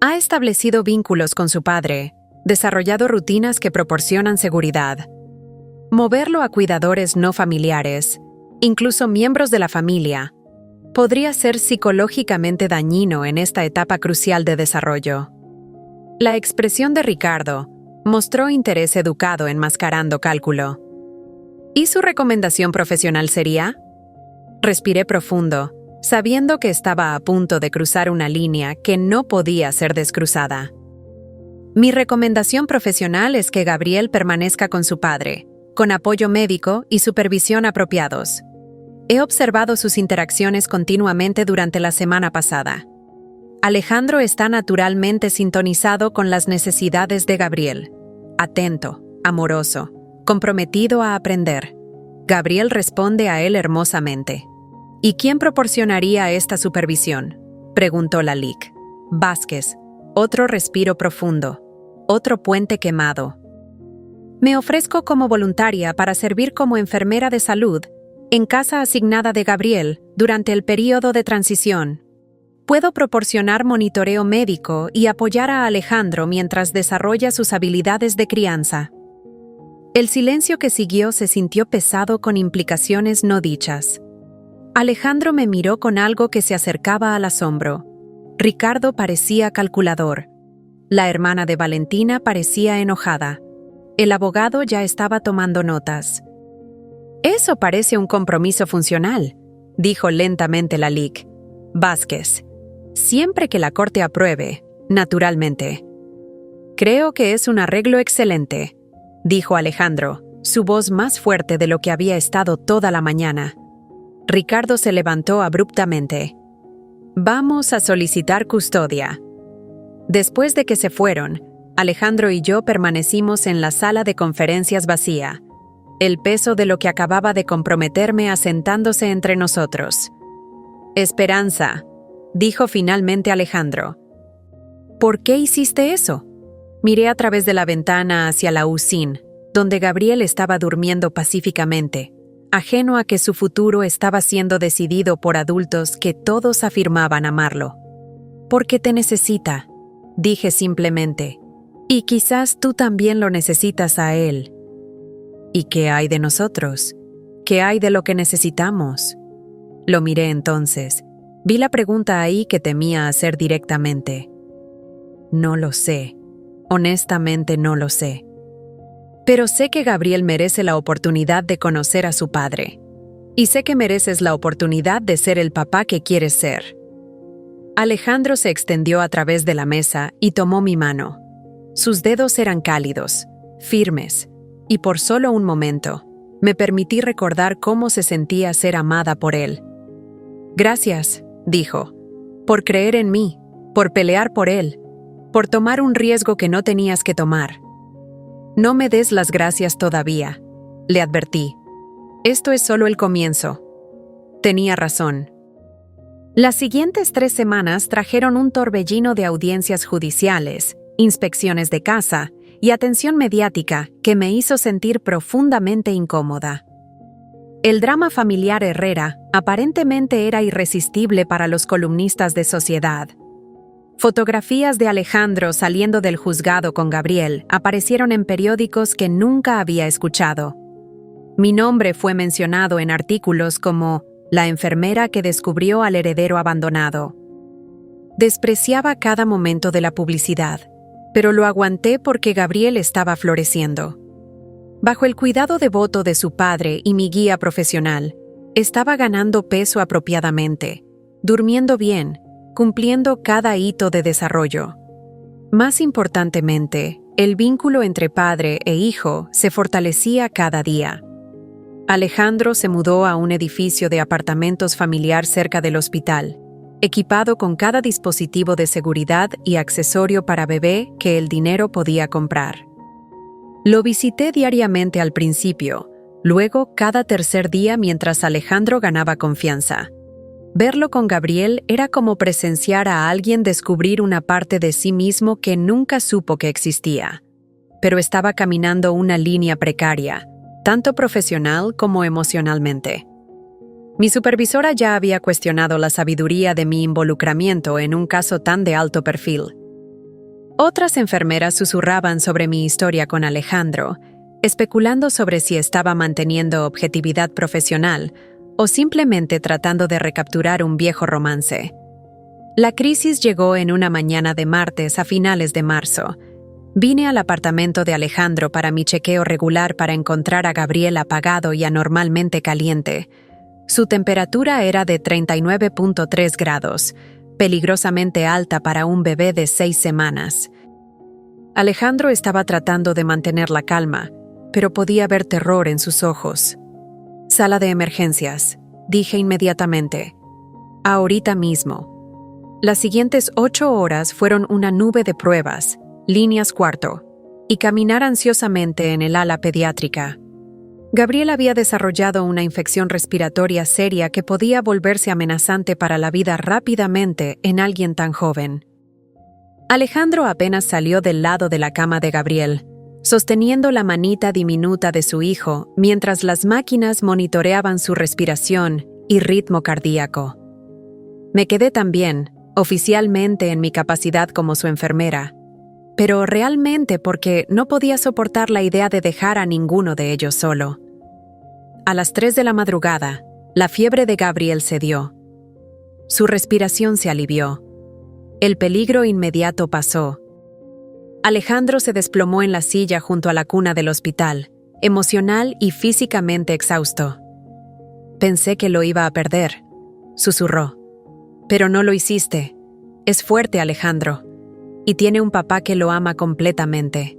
Ha establecido vínculos con su padre, desarrollado rutinas que proporcionan seguridad. Moverlo a cuidadores no familiares, incluso miembros de la familia, podría ser psicológicamente dañino en esta etapa crucial de desarrollo. La expresión de Ricardo mostró interés educado enmascarando cálculo. ¿Y su recomendación profesional sería? Respiré profundo, sabiendo que estaba a punto de cruzar una línea que no podía ser descruzada. Mi recomendación profesional es que Gabriel permanezca con su padre, con apoyo médico y supervisión apropiados. He observado sus interacciones continuamente durante la semana pasada. Alejandro está naturalmente sintonizado con las necesidades de Gabriel. Atento, amoroso, comprometido a aprender. Gabriel responde a él hermosamente. ¿Y quién proporcionaría esta supervisión?, preguntó Lalique Vázquez. Otro respiro profundo. Otro puente quemado. Me ofrezco como voluntaria para servir como enfermera de salud en casa asignada de Gabriel durante el período de transición. Puedo proporcionar monitoreo médico y apoyar a Alejandro mientras desarrolla sus habilidades de crianza. El silencio que siguió se sintió pesado con implicaciones no dichas. Alejandro me miró con algo que se acercaba al asombro. Ricardo parecía calculador. La hermana de Valentina parecía enojada. El abogado ya estaba tomando notas. Eso parece un compromiso funcional, dijo lentamente Lalique Vázquez. Siempre que la corte apruebe, naturalmente. Creo que es un arreglo excelente, dijo Alejandro, su voz más fuerte de lo que había estado toda la mañana. Ricardo se levantó abruptamente. Vamos a solicitar custodia. Después de que se fueron, Alejandro y yo permanecimos en la sala de conferencias vacía, el peso de lo que acababa de comprometerme asentándose entre nosotros. Esperanza, dijo finalmente Alejandro. ¿Por qué hiciste eso? Miré a través de la ventana hacia la UCIN, donde Gabriel estaba durmiendo pacíficamente, ajeno a que su futuro estaba siendo decidido por adultos que todos afirmaban amarlo. Porque te necesita, dije simplemente, y quizás tú también lo necesitas a él. ¿Y qué hay de nosotros? ¿Qué hay de lo que necesitamos? Lo miré entonces. Vi la pregunta ahí que temía hacer directamente. No lo sé. Honestamente no lo sé. Pero sé que Gabriel merece la oportunidad de conocer a su padre. Y sé que mereces la oportunidad de ser el papá que quieres ser. Alejandro se extendió a través de la mesa y tomó mi mano. Sus dedos eran cálidos, firmes, y por solo un momento, me permití recordar cómo se sentía ser amada por él. Gracias, dijo, por creer en mí, por pelear por él, por tomar un riesgo que no tenías que tomar. No me des las gracias todavía, le advertí. Esto es solo el comienzo. Tenía razón. Las siguientes 3 semanas trajeron un torbellino de audiencias judiciales, inspecciones de casa y atención mediática que me hizo sentir profundamente incómoda. El drama familiar Herrera aparentemente era irresistible para los columnistas de Sociedad. Fotografías de Alejandro saliendo del juzgado con Gabriel aparecieron en periódicos que nunca había escuchado. Mi nombre fue mencionado en artículos como la enfermera que descubrió al heredero abandonado. Despreciaba cada momento de la publicidad, pero lo aguanté porque Gabriel estaba floreciendo. Bajo el cuidado devoto de su padre y mi guía profesional, estaba ganando peso apropiadamente, durmiendo bien, cumpliendo cada hito de desarrollo. Más importantemente, el vínculo entre padre e hijo se fortalecía cada día. Alejandro se mudó a un edificio de apartamentos familiar cerca del hospital, equipado con cada dispositivo de seguridad y accesorio para bebé que el dinero podía comprar. Lo visité diariamente al principio, luego cada tercer día mientras Alejandro ganaba confianza. Verlo con Gabriel era como presenciar a alguien descubrir una parte de sí mismo que nunca supo que existía, pero estaba caminando una línea precaria, tanto profesional como emocionalmente. Mi supervisora ya había cuestionado la sabiduría de mi involucramiento en un caso tan de alto perfil. Otras enfermeras susurraban sobre mi historia con Alejandro, especulando sobre si estaba manteniendo objetividad profesional o simplemente tratando de recapturar un viejo romance. La crisis llegó en una mañana de martes a finales de marzo. Vine al apartamento de Alejandro para mi chequeo regular para encontrar a Gabriel apagado y anormalmente caliente. Su temperatura era de 39.3 grados, peligrosamente alta para un bebé de 6 semanas. Alejandro estaba tratando de mantener la calma, pero podía ver terror en sus ojos. «Sala de emergencias», dije inmediatamente. «Ahorita mismo». Las siguientes 8 horas fueron una nube de pruebas, líneas cuarto, y caminar ansiosamente en el ala pediátrica. Gabriel había desarrollado una infección respiratoria seria que podía volverse amenazante para la vida rápidamente en alguien tan joven. Alejandro apenas salió del lado de la cama de Gabriel, sosteniendo la manita diminuta de su hijo mientras las máquinas monitoreaban su respiración y ritmo cardíaco. Me quedé también, oficialmente en mi capacidad como su enfermera, pero realmente porque no podía soportar la idea de dejar a ninguno de ellos solo. A las 3 de la madrugada, la fiebre de Gabriel cedió. Su respiración se alivió. El peligro inmediato pasó. Alejandro se desplomó en la silla junto a la cuna del hospital, emocional y físicamente exhausto. «Pensé que lo iba a perder», susurró. «Pero no lo hiciste. Es fuerte, Alejandro. Y tiene un papá que lo ama completamente».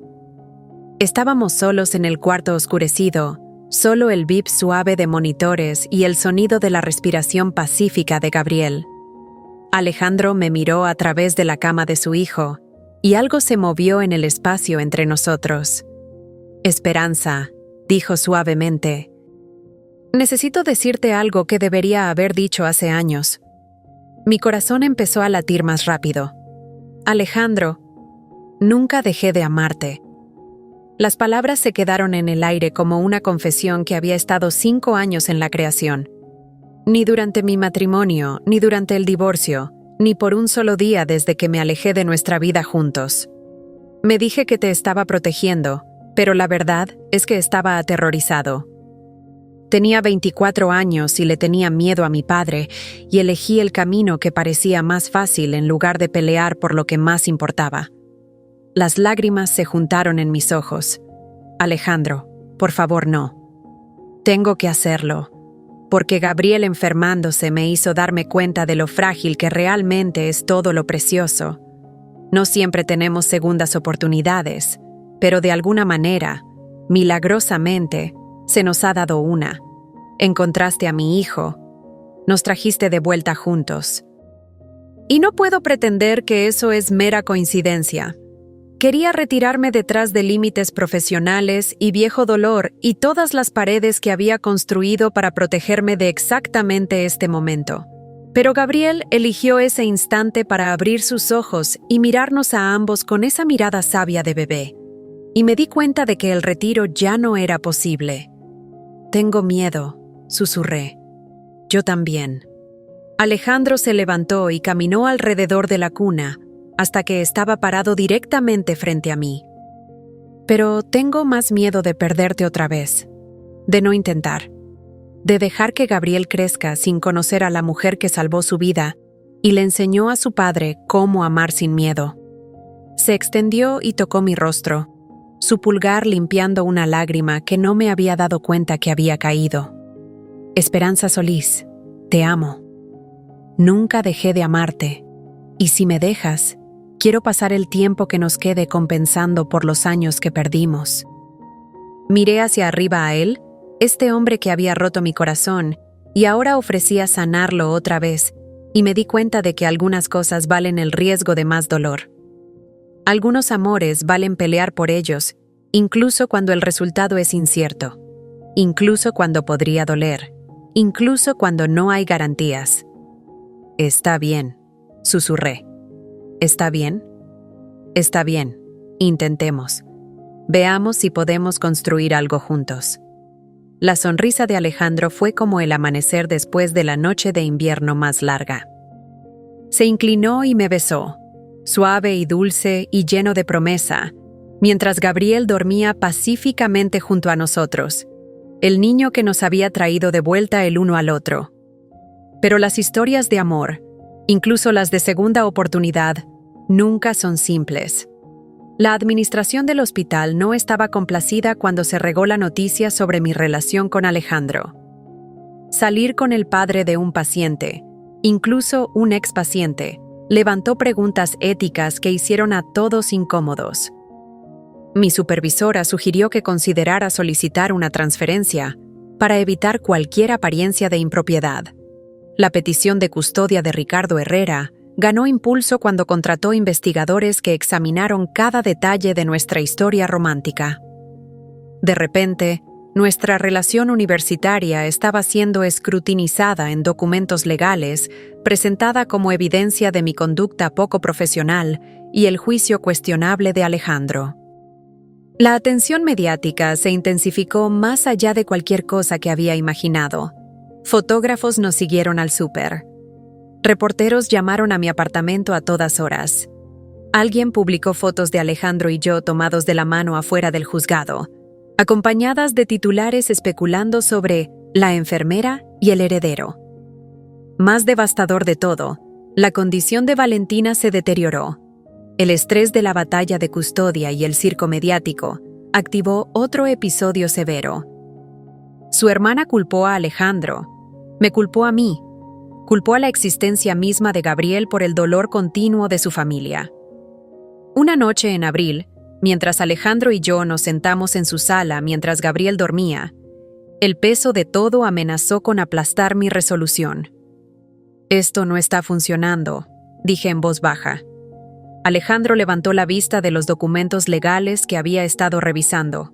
Estábamos solos en el cuarto oscurecido, solo el bip suave de monitores y el sonido de la respiración pacífica de Gabriel. Alejandro me miró a través de la cama de su hijo, y algo se movió en el espacio entre nosotros. «Esperanza», dijo suavemente. «Necesito decirte algo que debería haber dicho hace años». Mi corazón empezó a latir más rápido. «Alejandro, nunca dejé de amarte». Las palabras se quedaron en el aire como una confesión que había estado 5 años en la creación. Ni durante mi matrimonio, ni durante el divorcio, ni por un solo día desde que me alejé de nuestra vida juntos. Me dije que te estaba protegiendo, pero la verdad es que estaba aterrorizado. Tenía 24 años y le tenía miedo a mi padre, y elegí el camino que parecía más fácil en lugar de pelear por lo que más importaba. Las lágrimas se juntaron en mis ojos. «Alejandro, por favor, no. Tengo que hacerlo, porque Gabriel enfermándose me hizo darme cuenta de lo frágil que realmente es todo lo precioso. No siempre tenemos segundas oportunidades, pero de alguna manera, milagrosamente, se nos ha dado una. Encontraste a mi hijo. Nos trajiste de vuelta juntos. Y no puedo pretender que eso es mera coincidencia. Quería retirarme detrás de límites profesionales y viejo dolor y todas las paredes que había construido para protegerme de exactamente este momento. Pero Gabriel eligió ese instante para abrir sus ojos y mirarnos a ambos con esa mirada sabia de bebé. Y me di cuenta de que el retiro ya no era posible. «Tengo miedo», susurré. «Yo también». Alejandro se levantó y caminó alrededor de la cuna hasta que estaba parado directamente frente a mí. «Pero tengo más miedo de perderte otra vez, de no intentar, de dejar que Gabriel crezca sin conocer a la mujer que salvó su vida y le enseñó a su padre cómo amar sin miedo». Se extendió y tocó mi rostro, su pulgar limpiando una lágrima que no me había dado cuenta que había caído. «Esperanza Solís, te amo. Nunca dejé de amarte, y si me dejas, quiero pasar el tiempo que nos quede compensando por los años que perdimos». Miré hacia arriba a él, este hombre que había roto mi corazón, y ahora ofrecía sanarlo otra vez, y me di cuenta de que algunas cosas valen el riesgo de más dolor. Algunos amores valen pelear por ellos, incluso cuando el resultado es incierto, incluso cuando podría doler, incluso cuando no hay garantías. «Está bien», susurré. «¿Está bien? Está bien. Intentemos. Veamos si podemos construir algo juntos». La sonrisa de Alejandro fue como el amanecer después de la noche de invierno más larga. Se inclinó y me besó, suave y dulce y lleno de promesa, mientras Gabriel dormía pacíficamente junto a nosotros, el niño que nos había traído de vuelta el uno al otro. Pero las historias de amor, incluso las de segunda oportunidad, nunca son simples. La administración del hospital no estaba complacida cuando se regó la noticia sobre mi relación con Alejandro. Salir con el padre de un paciente, incluso un expaciente, levantó preguntas éticas que hicieron a todos incómodos. Mi supervisora sugirió que considerara solicitar una transferencia para evitar cualquier apariencia de impropiedad. La petición de custodia de Ricardo Herrera ganó impulso cuando contrató investigadores que examinaron cada detalle de nuestra historia romántica. De repente, nuestra relación universitaria estaba siendo escrutinizada en documentos legales, presentada como evidencia de mi conducta poco profesional y el juicio cuestionable de Alejandro. La atención mediática se intensificó más allá de cualquier cosa que había imaginado. Fotógrafos nos siguieron al súper. Reporteros llamaron a mi apartamento a todas horas. Alguien publicó fotos de Alejandro y yo tomados de la mano afuera del juzgado, acompañadas de titulares especulando sobre la enfermera y el heredero. Más devastador de todo, la condición de Valentina se deterioró. El estrés de la batalla de custodia y el circo mediático activó otro episodio severo. Su hermana culpó a Alejandro, me culpó a mí, culpó a la existencia misma de Gabriel por el dolor continuo de su familia. Una noche en abril, mientras Alejandro y yo nos sentamos en su sala mientras Gabriel dormía, el peso de todo amenazó con aplastar mi resolución. «Esto no está funcionando», dije en voz baja. Alejandro levantó la vista de los documentos legales que había estado revisando.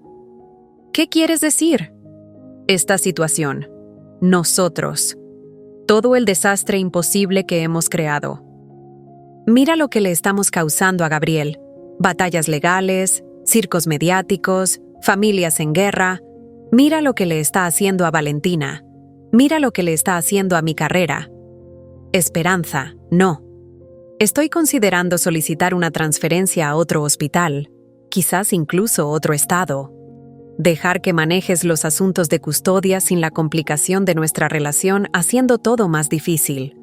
«¿Qué quieres decir?» «Esta situación. Nosotros. Todo el desastre imposible que hemos creado. Mira lo que le estamos causando a Gabriel. Batallas legales, circos mediáticos, familias en guerra. Mira lo que le está haciendo a Valentina. Mira lo que le está haciendo a mi carrera. Esperanza, no. Estoy considerando solicitar una transferencia a otro hospital, quizás incluso otro estado. Dejar que manejes los asuntos de custodia sin la complicación de nuestra relación, haciendo todo más difícil».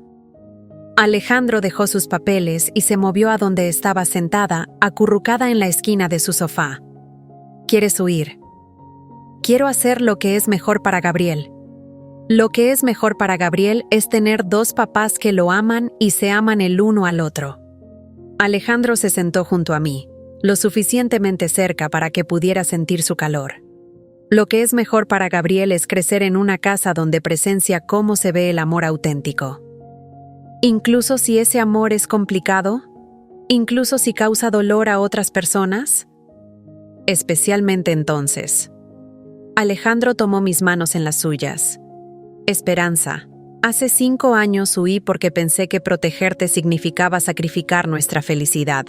Alejandro dejó sus papeles y se movió a donde estaba sentada, acurrucada en la esquina de su sofá. «¿Quieres huir?» «Quiero hacer lo que es mejor para Gabriel. Lo que es mejor para Gabriel es tener dos papás que lo aman y se aman el uno al otro». Alejandro se sentó junto a mí, lo suficientemente cerca para que pudiera sentir su calor. Lo que es mejor para Gabriel es crecer en una casa donde presencia cómo se ve el amor auténtico. Incluso si ese amor es complicado, ¿Incluso si causa dolor a otras personas? Especialmente entonces. Alejandro tomó mis manos en las suyas. Esperanza, hace 5 años huí porque pensé que protegerte significaba sacrificar nuestra felicidad.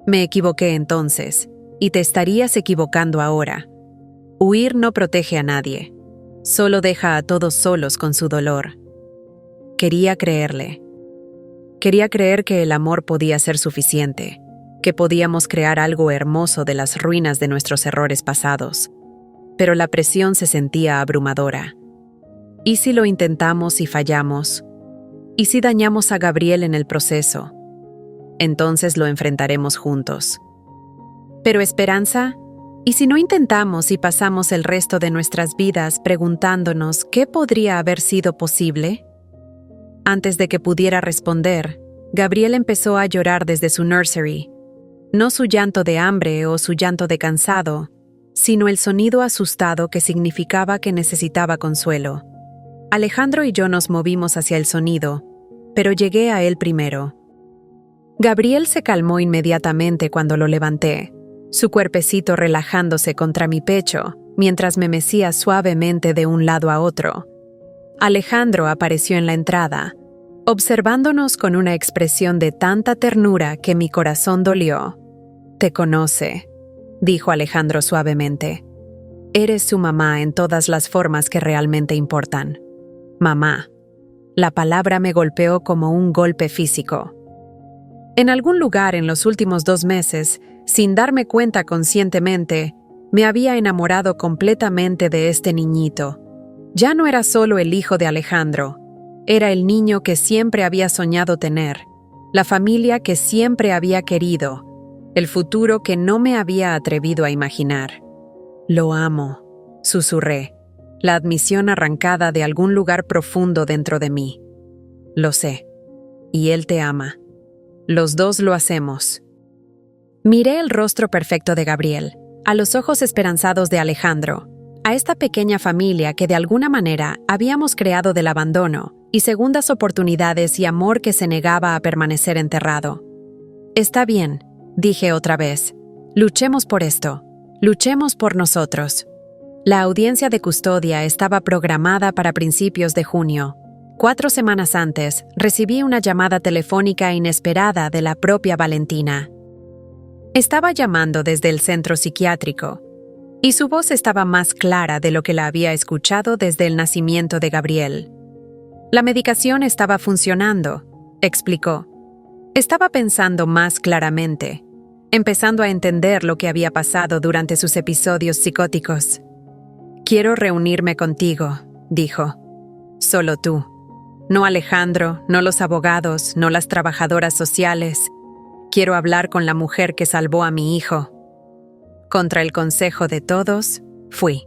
Me equivoqué entonces, y te estarías equivocando ahora. Huir no protege a nadie, solo deja a todos solos con su dolor. Quería creerle. Quería creer que el amor podía ser suficiente, que podíamos crear algo hermoso de las ruinas de nuestros errores pasados. Pero la presión se sentía abrumadora. ¿Y si lo intentamos y fallamos? ¿Y si dañamos a Gabriel en el proceso? Entonces lo enfrentaremos juntos. Pero Esperanza, ¿y si no intentamos y pasamos el resto de nuestras vidas preguntándonos qué podría haber sido posible? Antes de que pudiera responder, Gabriel empezó a llorar desde su nursery. No su llanto de hambre o su llanto de cansado, sino el sonido asustado que significaba que necesitaba consuelo. Alejandro y yo nos movimos hacia el sonido, pero llegué a él primero. Gabriel se calmó inmediatamente cuando lo levanté, su cuerpecito relajándose contra mi pecho, mientras me mecía suavemente de un lado a otro. Alejandro apareció en la entrada, observándonos con una expresión de tanta ternura que mi corazón dolió. «Te conoce», dijo Alejandro suavemente. «Eres su mamá en todas las formas que realmente importan». Mamá. La palabra me golpeó como un golpe físico. En algún lugar en los últimos 2 meses, sin darme cuenta conscientemente, me había enamorado completamente de este niñito. Ya no era solo el hijo de Alejandro, era el niño que siempre había soñado tener, la familia que siempre había querido, el futuro que no me había atrevido a imaginar. «Lo amo», susurré, la admisión arrancada de algún lugar profundo dentro de mí. «Lo sé. Y él te ama. Los dos lo hacemos». Miré el rostro perfecto de Gabriel, a los ojos esperanzados de Alejandro, a esta pequeña familia que de alguna manera habíamos creado del abandono y segundas oportunidades y amor que se negaba a permanecer enterrado. «Está bien», dije otra vez. «Luchemos por esto. Luchemos por nosotros». La audiencia de custodia estaba programada para principios de junio. 4 semanas antes, recibí una llamada telefónica inesperada de la propia Valentina. Estaba llamando desde el centro psiquiátrico, y su voz estaba más clara de lo que la había escuchado desde el nacimiento de Gabriel. «La medicación estaba funcionando», explicó. Estaba pensando más claramente, empezando a entender lo que había pasado durante sus episodios psicóticos. «Quiero reunirme contigo», dijo. «Solo tú. No Alejandro, no los abogados, no las trabajadoras sociales. Quiero hablar con la mujer que salvó a mi hijo». Contra el consejo de todos, fui.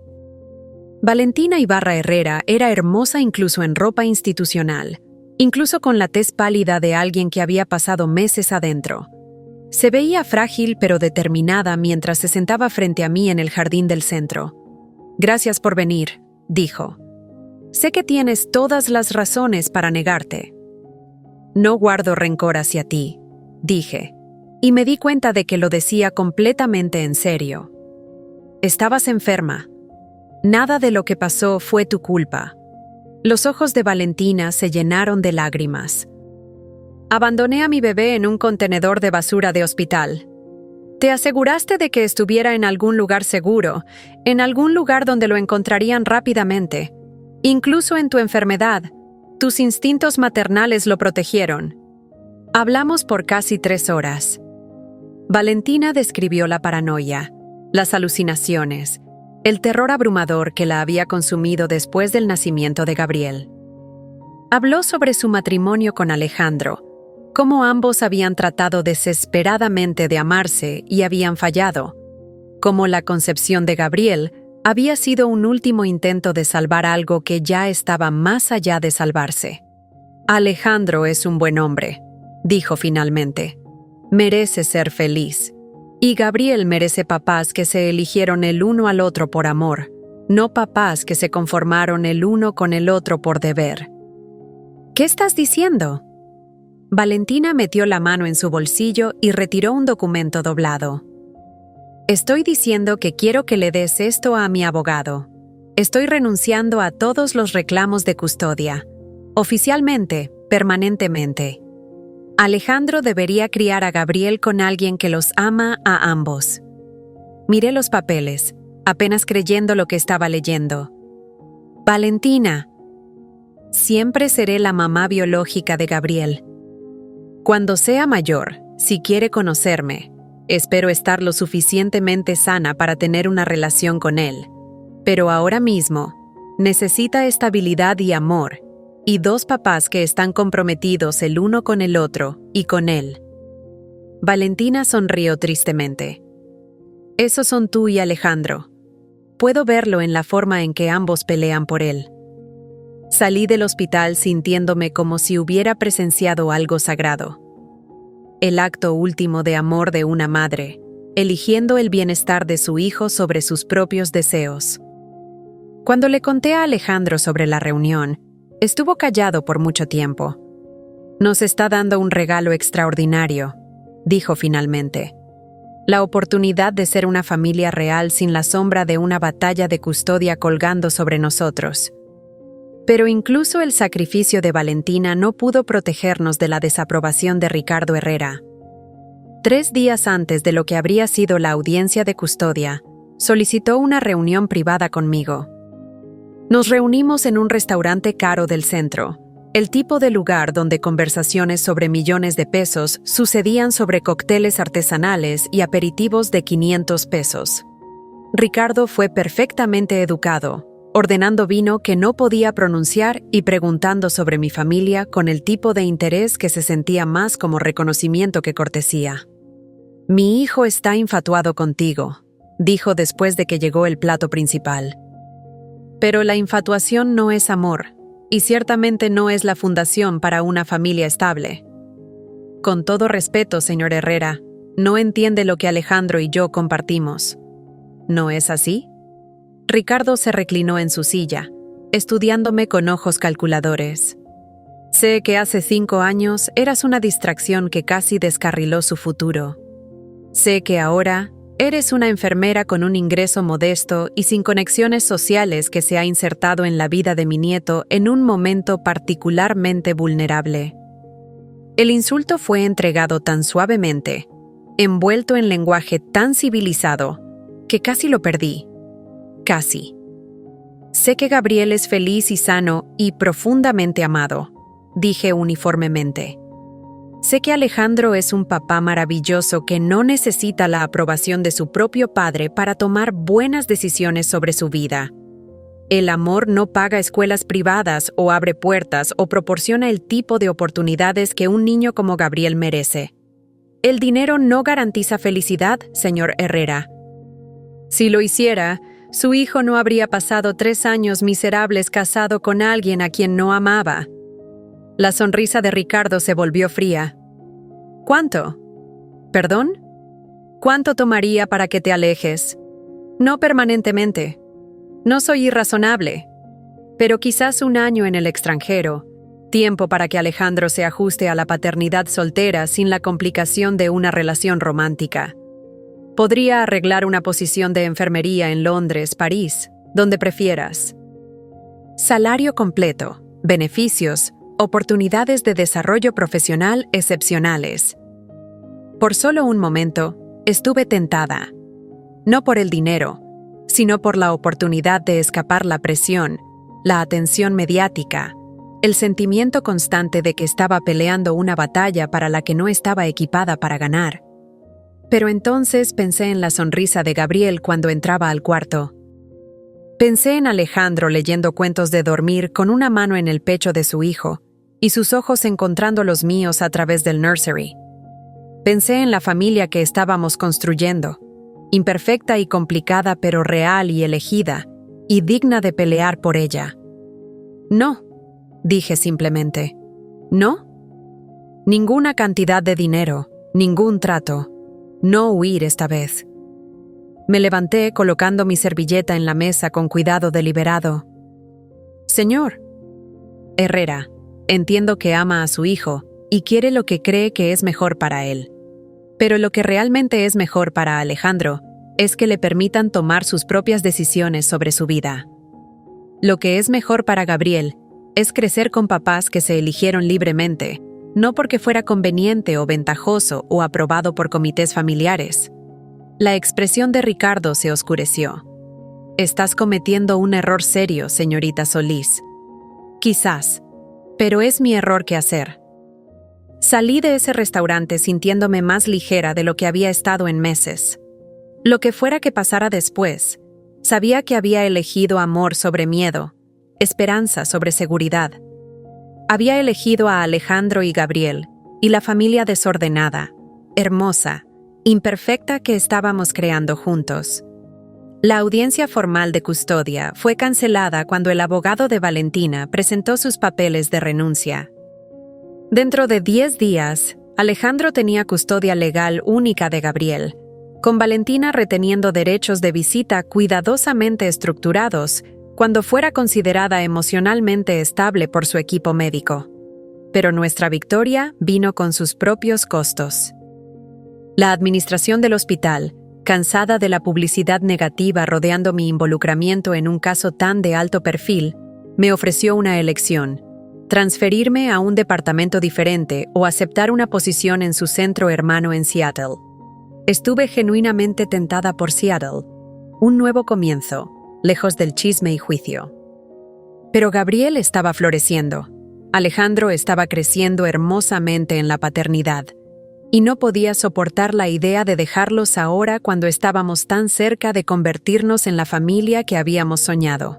Valentina Ibarra Herrera era hermosa incluso en ropa institucional, incluso con la tez pálida de alguien que había pasado meses adentro. Se veía frágil pero determinada mientras se sentaba frente a mí en el jardín del centro. «Gracias por venir», dijo. «Sé que tienes todas las razones para negarte». «No guardo rencor hacia ti», dije, y me di cuenta de que lo decía completamente en serio. «Estabas enferma. Nada de lo que pasó fue tu culpa». Los ojos de Valentina se llenaron de lágrimas. «Abandoné a mi bebé en un contenedor de basura de hospital. Te aseguraste de que estuviera en algún lugar seguro, en algún lugar donde lo encontrarían rápidamente. Incluso en tu enfermedad, tus instintos maternales lo protegieron». Hablamos por casi 3 horas. Valentina describió la paranoia, las alucinaciones, el terror abrumador que la había consumido después del nacimiento de Gabriel. Habló sobre su matrimonio con Alejandro, cómo ambos habían tratado desesperadamente de amarse y habían fallado, cómo la concepción de Gabriel había sido un último intento de salvar algo que ya estaba más allá de salvarse. «Alejandro es un buen hombre», dijo finalmente. «Merece ser feliz. Y Gabriel merece papás que se eligieron el uno al otro por amor, no papás que se conformaron el uno con el otro por deber». «¿Qué estás diciendo?», Valentina metió la mano en su bolsillo y retiró un documento doblado. Estoy diciendo que quiero que le des esto a mi abogado. Estoy renunciando a todos los reclamos de custodia. Oficialmente, permanentemente. Alejandro debería criar a Gabriel con alguien que los ama a ambos. Miré los papeles, apenas creyendo lo que estaba leyendo. Valentina. Siempre seré la mamá biológica de Gabriel. Cuando sea mayor, si quiere conocerme, espero estar lo suficientemente sana para tener una relación con él. Pero ahora mismo, necesita estabilidad y amor, y dos papás que están comprometidos el uno con el otro y con él. Valentina sonrió tristemente. Esos son tú y Alejandro. Puedo verlo en la forma en que ambos pelean por él. Salí del hospital sintiéndome como si hubiera presenciado algo sagrado. El acto último de amor de una madre, eligiendo el bienestar de su hijo sobre sus propios deseos. Cuando le conté a Alejandro sobre la reunión, estuvo callado por mucho tiempo. Nos está dando un regalo extraordinario, dijo finalmente. La oportunidad de ser una familia real sin la sombra de una batalla de custodia colgando sobre nosotros. Pero incluso el sacrificio de Valentina no pudo protegernos de la desaprobación de Ricardo Herrera. 3 días antes de lo que habría sido la audiencia de custodia, solicitó una reunión privada conmigo. Nos reunimos en un restaurante caro del centro, el tipo de lugar donde conversaciones sobre millones de pesos sucedían sobre cócteles artesanales y aperitivos de 500 pesos. Ricardo fue perfectamente educado, ordenando vino que no podía pronunciar y preguntando sobre mi familia con el tipo de interés que se sentía más como reconocimiento que cortesía. «Mi hijo está infatuado contigo», dijo después de que llegó el plato principal. Pero la infatuación no es amor, y ciertamente no es la fundación para una familia estable. Con todo respeto, señor Herrera, no entiende lo que Alejandro y yo compartimos. ¿No es así? Ricardo se reclinó en su silla, estudiándome con ojos calculadores. Sé que hace 5 años eras una distracción que casi descarriló su futuro. Sé que ahora eres una enfermera con un ingreso modesto y sin conexiones sociales que se ha insertado en la vida de mi nieto en un momento particularmente vulnerable. El insulto fue entregado tan suavemente, envuelto en lenguaje tan civilizado, que casi lo perdí. Casi. Sé que Gabriel es feliz y sano y profundamente amado, dije uniformemente. Sé que Alejandro es un papá maravilloso que no necesita la aprobación de su propio padre para tomar buenas decisiones sobre su vida. El amor no paga escuelas privadas o abre puertas o proporciona el tipo de oportunidades que un niño como Gabriel merece. El dinero no garantiza felicidad, señor Herrera. Si lo hiciera, su hijo no habría pasado 3 años miserables casado con alguien a quien no amaba. La sonrisa de Ricardo se volvió fría. ¿Cuánto? ¿Perdón? ¿Cuánto tomaría para que te alejes? No permanentemente. No soy irrazonable. Pero quizás 1 año en el extranjero. Tiempo para que Alejandro se ajuste a la paternidad soltera sin la complicación de una relación romántica. Podría arreglar una posición de enfermería en Londres, París, donde prefieras. Salario completo, beneficios, oportunidades de desarrollo profesional excepcionales. Por solo un momento, estuve tentada. No por el dinero, sino por la oportunidad de escapar la presión, la atención mediática, el sentimiento constante de que estaba peleando una batalla para la que no estaba equipada para ganar. Pero entonces pensé en la sonrisa de Gabriel cuando entraba al cuarto. Pensé en Alejandro leyendo cuentos de dormir con una mano en el pecho de su hijo y sus ojos encontrando los míos a través del nursery. Pensé en la familia que estábamos construyendo, imperfecta y complicada pero real y elegida, y digna de pelear por ella. No, dije simplemente. No. Ninguna cantidad de dinero, ningún trato. No huir esta vez. Me levanté colocando mi servilleta en la mesa con cuidado deliberado. Señor Herrera, entiendo que ama a su hijo y quiere lo que cree que es mejor para él. Pero lo que realmente es mejor para Alejandro es que le permitan tomar sus propias decisiones sobre su vida. Lo que es mejor para Gabriel es crecer con papás que se eligieron libremente, no porque fuera conveniente o ventajoso o aprobado por comités familiares. La expresión de Ricardo se oscureció. «Estás cometiendo un error serio, señorita Solís». «Quizás, pero es mi error que hacer». Salí de ese restaurante sintiéndome más ligera de lo que había estado en meses. Lo que fuera que pasara después, sabía que había elegido amor sobre miedo, esperanza sobre seguridad. Había elegido a Alejandro y Gabriel, y la familia desordenada, hermosa, imperfecta que estábamos creando juntos. La audiencia formal de custodia fue cancelada cuando el abogado de Valentina presentó sus papeles de renuncia. Dentro de 10 días, Alejandro tenía custodia legal única de Gabriel, con Valentina reteniendo derechos de visita cuidadosamente estructurados cuando fuera considerada emocionalmente estable por su equipo médico. Pero nuestra victoria vino con sus propios costos. La administración del hospital, cansada de la publicidad negativa rodeando mi involucramiento en un caso tan de alto perfil, me ofreció una elección: transferirme a un departamento diferente o aceptar una posición en su centro hermano en Seattle. Estuve genuinamente tentada por Seattle, un nuevo comienzo, lejos del chisme y juicio. Pero Gabriel estaba floreciendo. Alejandro estaba creciendo hermosamente en la paternidad, y no podía soportar la idea de dejarlos ahora cuando estábamos tan cerca de convertirnos en la familia que habíamos soñado.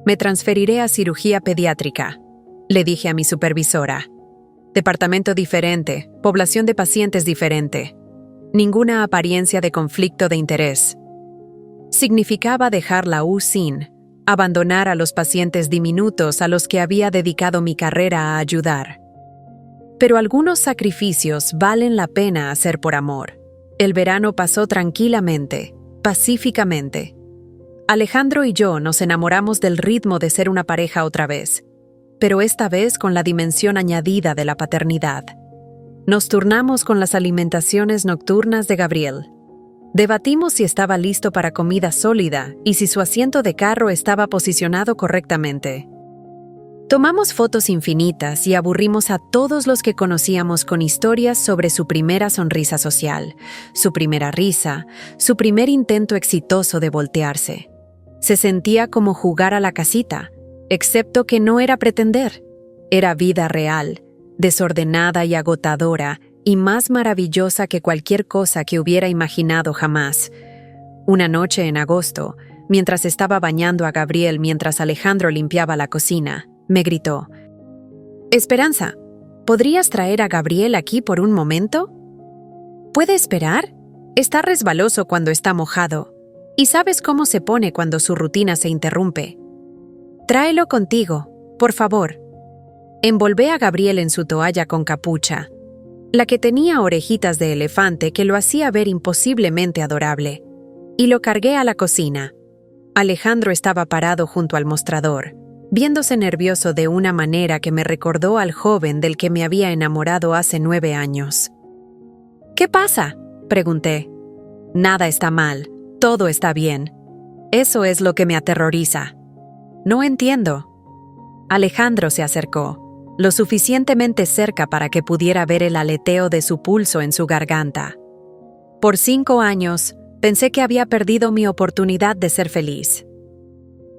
«Me transferiré a cirugía pediátrica», le dije a mi supervisora. «Departamento diferente, población de pacientes diferente. Ninguna apariencia de conflicto de interés». Significaba dejar la UCIN, abandonar a los pacientes diminutos a los que había dedicado mi carrera a ayudar. Pero algunos sacrificios valen la pena hacer por amor. El verano pasó tranquilamente, pacíficamente. Alejandro y yo nos enamoramos del ritmo de ser una pareja otra vez, pero esta vez con la dimensión añadida de la paternidad. Nos turnamos con las alimentaciones nocturnas de Gabriel. Debatimos si estaba listo para comida sólida y si su asiento de carro estaba posicionado correctamente. Tomamos fotos infinitas y aburrimos a todos los que conocíamos con historias sobre su primera sonrisa social, su primera risa, su primer intento exitoso de voltearse. Se sentía como jugar a la casita, excepto que no era pretender. Era vida real, desordenada y agotadora, y más maravillosa que cualquier cosa que hubiera imaginado jamás. Una noche en agosto, mientras estaba bañando a Gabriel mientras Alejandro limpiaba la cocina, me gritó: «Esperanza, ¿podrías traer a Gabriel aquí por un momento? ¿Puede esperar? Está resbaloso cuando está mojado, y sabes cómo se pone cuando su rutina se interrumpe. Tráelo contigo, por favor». Envolvé a Gabriel en su toalla con capucha, la que tenía orejitas de elefante que lo hacía ver imposiblemente adorable, y lo cargué a la cocina. Alejandro estaba parado junto al mostrador, viéndose nervioso de una manera que me recordó al joven del que me había enamorado hace 9 años. «¿Qué pasa?», pregunté. «Nada está mal, todo está bien. Eso es lo que me aterroriza». «No entiendo». Alejandro se acercó, lo suficientemente cerca para que pudiera ver el aleteo de su pulso en su garganta. Por 5 años, pensé que había perdido mi oportunidad de ser feliz.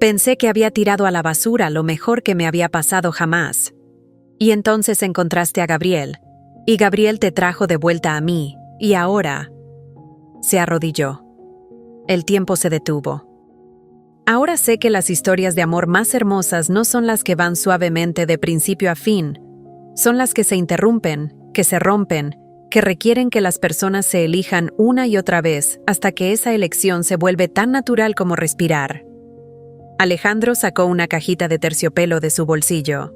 Pensé que había tirado a la basura lo mejor que me había pasado jamás. Y entonces encontraste a Gabriel, y Gabriel te trajo de vuelta a mí, y ahora... Se arrodilló. El tiempo se detuvo. Ahora sé que las historias de amor más hermosas no son las que van suavemente de principio a fin, son las que se interrumpen, que se rompen, que requieren que las personas se elijan una y otra vez hasta que esa elección se vuelve tan natural como respirar. Alejandro sacó una cajita de terciopelo de su bolsillo.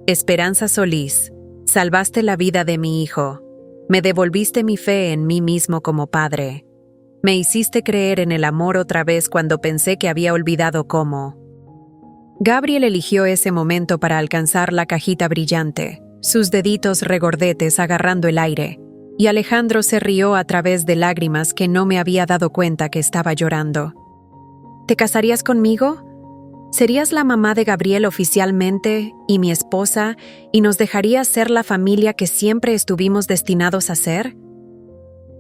«Esperanza Solís, salvaste la vida de mi hijo. Me devolviste mi fe en mí mismo como padre. Me hiciste creer en el amor otra vez cuando pensé que había olvidado cómo». Gabriel eligió ese momento para alcanzar la cajita brillante, sus deditos regordetes agarrando el aire, y Alejandro se rió a través de lágrimas que no me había dado cuenta que estaba llorando. ¿Te casarías conmigo? ¿Serías la mamá de Gabriel oficialmente y mi esposa y nos dejarías ser la familia que siempre estuvimos destinados a ser?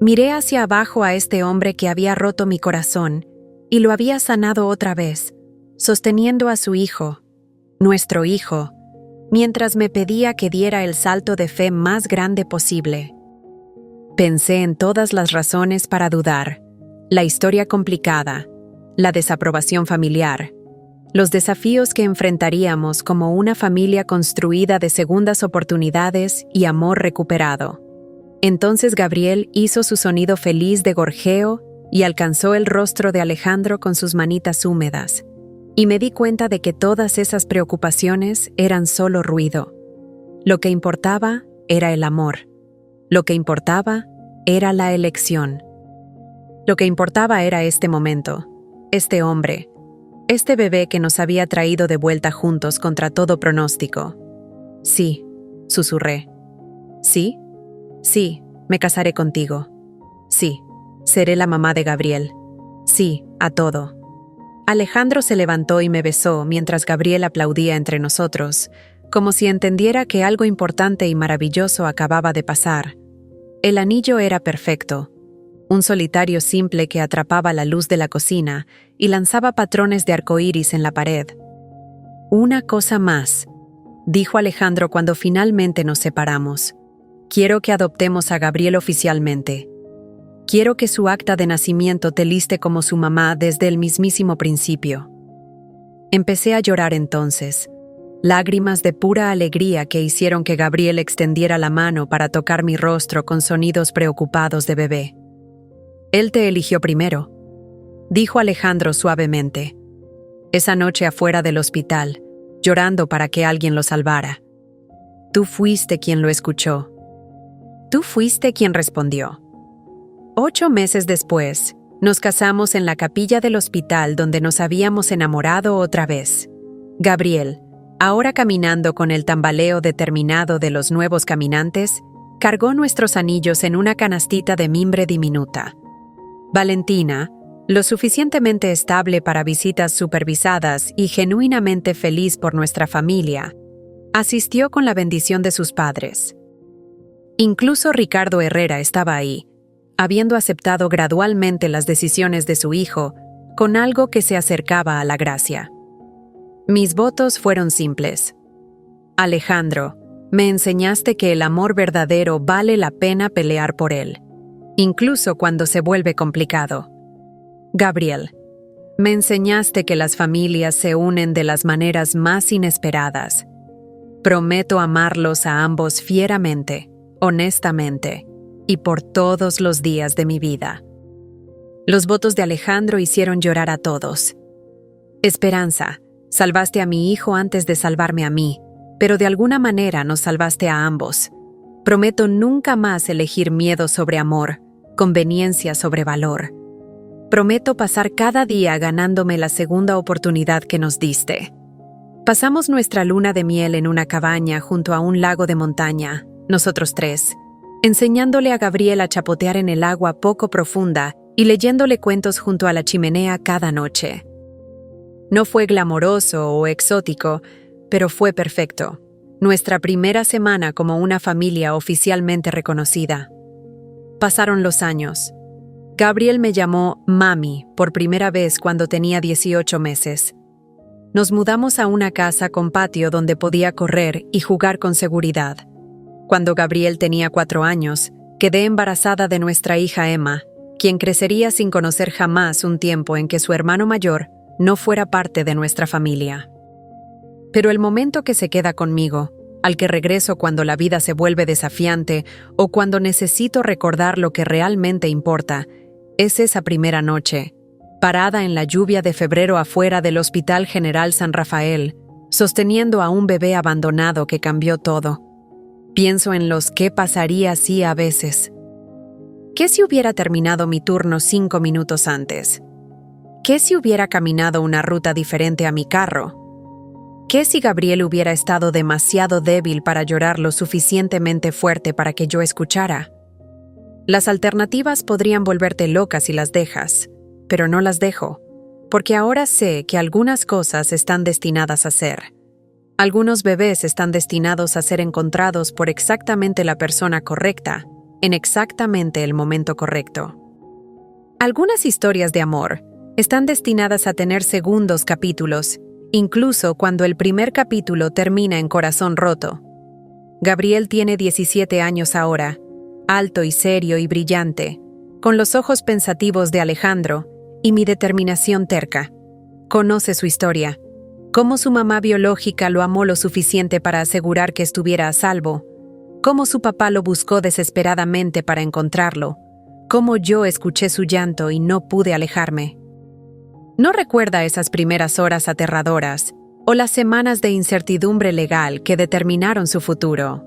Miré hacia abajo a este hombre que había roto mi corazón y lo había sanado otra vez, sosteniendo a su hijo, nuestro hijo, mientras me pedía que diera el salto de fe más grande posible. Pensé en todas las razones para dudar: la historia complicada, la desaprobación familiar, los desafíos que enfrentaríamos como una familia construida de segundas oportunidades y amor recuperado. Entonces Gabriel hizo su sonido feliz de gorjeo y alcanzó el rostro de Alejandro con sus manitas húmedas, y me di cuenta de que todas esas preocupaciones eran solo ruido. Lo que importaba era el amor. Lo que importaba era la elección. Lo que importaba era este momento, este hombre, este bebé que nos había traído de vuelta juntos contra todo pronóstico. Sí, susurré. Sí, sí, me casaré contigo. Sí, seré la mamá de Gabriel. Sí, a todo. Alejandro se levantó y me besó mientras Gabriel aplaudía entre nosotros, como si entendiera que algo importante y maravilloso acababa de pasar. El anillo era perfecto, un solitario simple que atrapaba la luz de la cocina y lanzaba patrones de arcoíris en la pared. Una cosa más, dijo Alejandro cuando finalmente nos separamos. Quiero que adoptemos a Gabriel oficialmente. Quiero que su acta de nacimiento te liste como su mamá desde el mismísimo principio. Empecé a llorar entonces, lágrimas de pura alegría que hicieron que Gabriel extendiera la mano para tocar mi rostro con sonidos preocupados de bebé. Él te eligió primero, dijo Alejandro suavemente. Esa noche afuera del hospital, llorando para que alguien lo salvara. Tú fuiste quien lo escuchó. Tú fuiste quien respondió. 8 meses después, nos casamos en la capilla del hospital donde nos habíamos enamorado otra vez. Gabriel, ahora caminando con el tambaleo determinado de los nuevos caminantes, cargó nuestros anillos en una canastita de mimbre diminuta. Valentina, lo suficientemente estable para visitas supervisadas y genuinamente feliz por nuestra familia, asistió con la bendición de sus padres. Incluso Ricardo Herrera estaba ahí, habiendo aceptado gradualmente las decisiones de su hijo, con algo que se acercaba a la gracia. Mis votos fueron simples. Alejandro, me enseñaste que el amor verdadero vale la pena pelear por él, incluso cuando se vuelve complicado. Gabriel, me enseñaste que las familias se unen de las maneras más inesperadas. Prometo amarlos a ambos fieramente, honestamente, y por todos los días de mi vida. Los votos de Alejandro hicieron llorar a todos. Esperanza, salvaste a mi hijo antes de salvarme a mí, pero de alguna manera nos salvaste a ambos. Prometo nunca más elegir miedo sobre amor, conveniencia sobre valor. Prometo pasar cada día ganándome la segunda oportunidad que nos diste. Pasamos nuestra luna de miel en una cabaña junto a un lago de montaña, nosotros 3, enseñándole a Gabriel a chapotear en el agua poco profunda y leyéndole cuentos junto a la chimenea cada noche. No fue glamoroso o exótico, pero fue perfecto. Nuestra primera semana como una familia oficialmente reconocida. Pasaron los años. Gabriel me llamó Mami por primera vez cuando tenía 18 meses. Nos mudamos a una casa con patio donde podía correr y jugar con seguridad. Cuando Gabriel tenía 4 años, quedé embarazada de nuestra hija Emma, quien crecería sin conocer jamás un tiempo en que su hermano mayor no fuera parte de nuestra familia. Pero el momento que se queda conmigo, al que regreso cuando la vida se vuelve desafiante o cuando necesito recordar lo que realmente importa, es esa primera noche, parada en la lluvia de febrero afuera del Hospital General San Rafael, sosteniendo a un bebé abandonado que cambió todo. Pienso en los qué pasaría si a veces. ¿Qué si hubiera terminado mi turno 5 minutos antes? ¿Qué si hubiera caminado una ruta diferente a mi carro? ¿Qué si Gabriel hubiera estado demasiado débil para llorar lo suficientemente fuerte para que yo escuchara? Las alternativas podrían volverte loca si las dejas, pero no las dejo, porque ahora sé que algunas cosas están destinadas a ser. Algunos bebés están destinados a ser encontrados por exactamente la persona correcta, en exactamente el momento correcto. Algunas historias de amor están destinadas a tener segundos capítulos, incluso cuando el primer capítulo termina en corazón roto. Gabriel tiene 17 años ahora, alto y serio y brillante, con los ojos pensativos de Alejandro y mi determinación terca. Conoce su historia, cómo su mamá biológica lo amó lo suficiente para asegurar que estuviera a salvo, cómo su papá lo buscó desesperadamente para encontrarlo, cómo yo escuché su llanto y no pude alejarme. No recuerda esas primeras horas aterradoras o las semanas de incertidumbre legal que determinaron su futuro.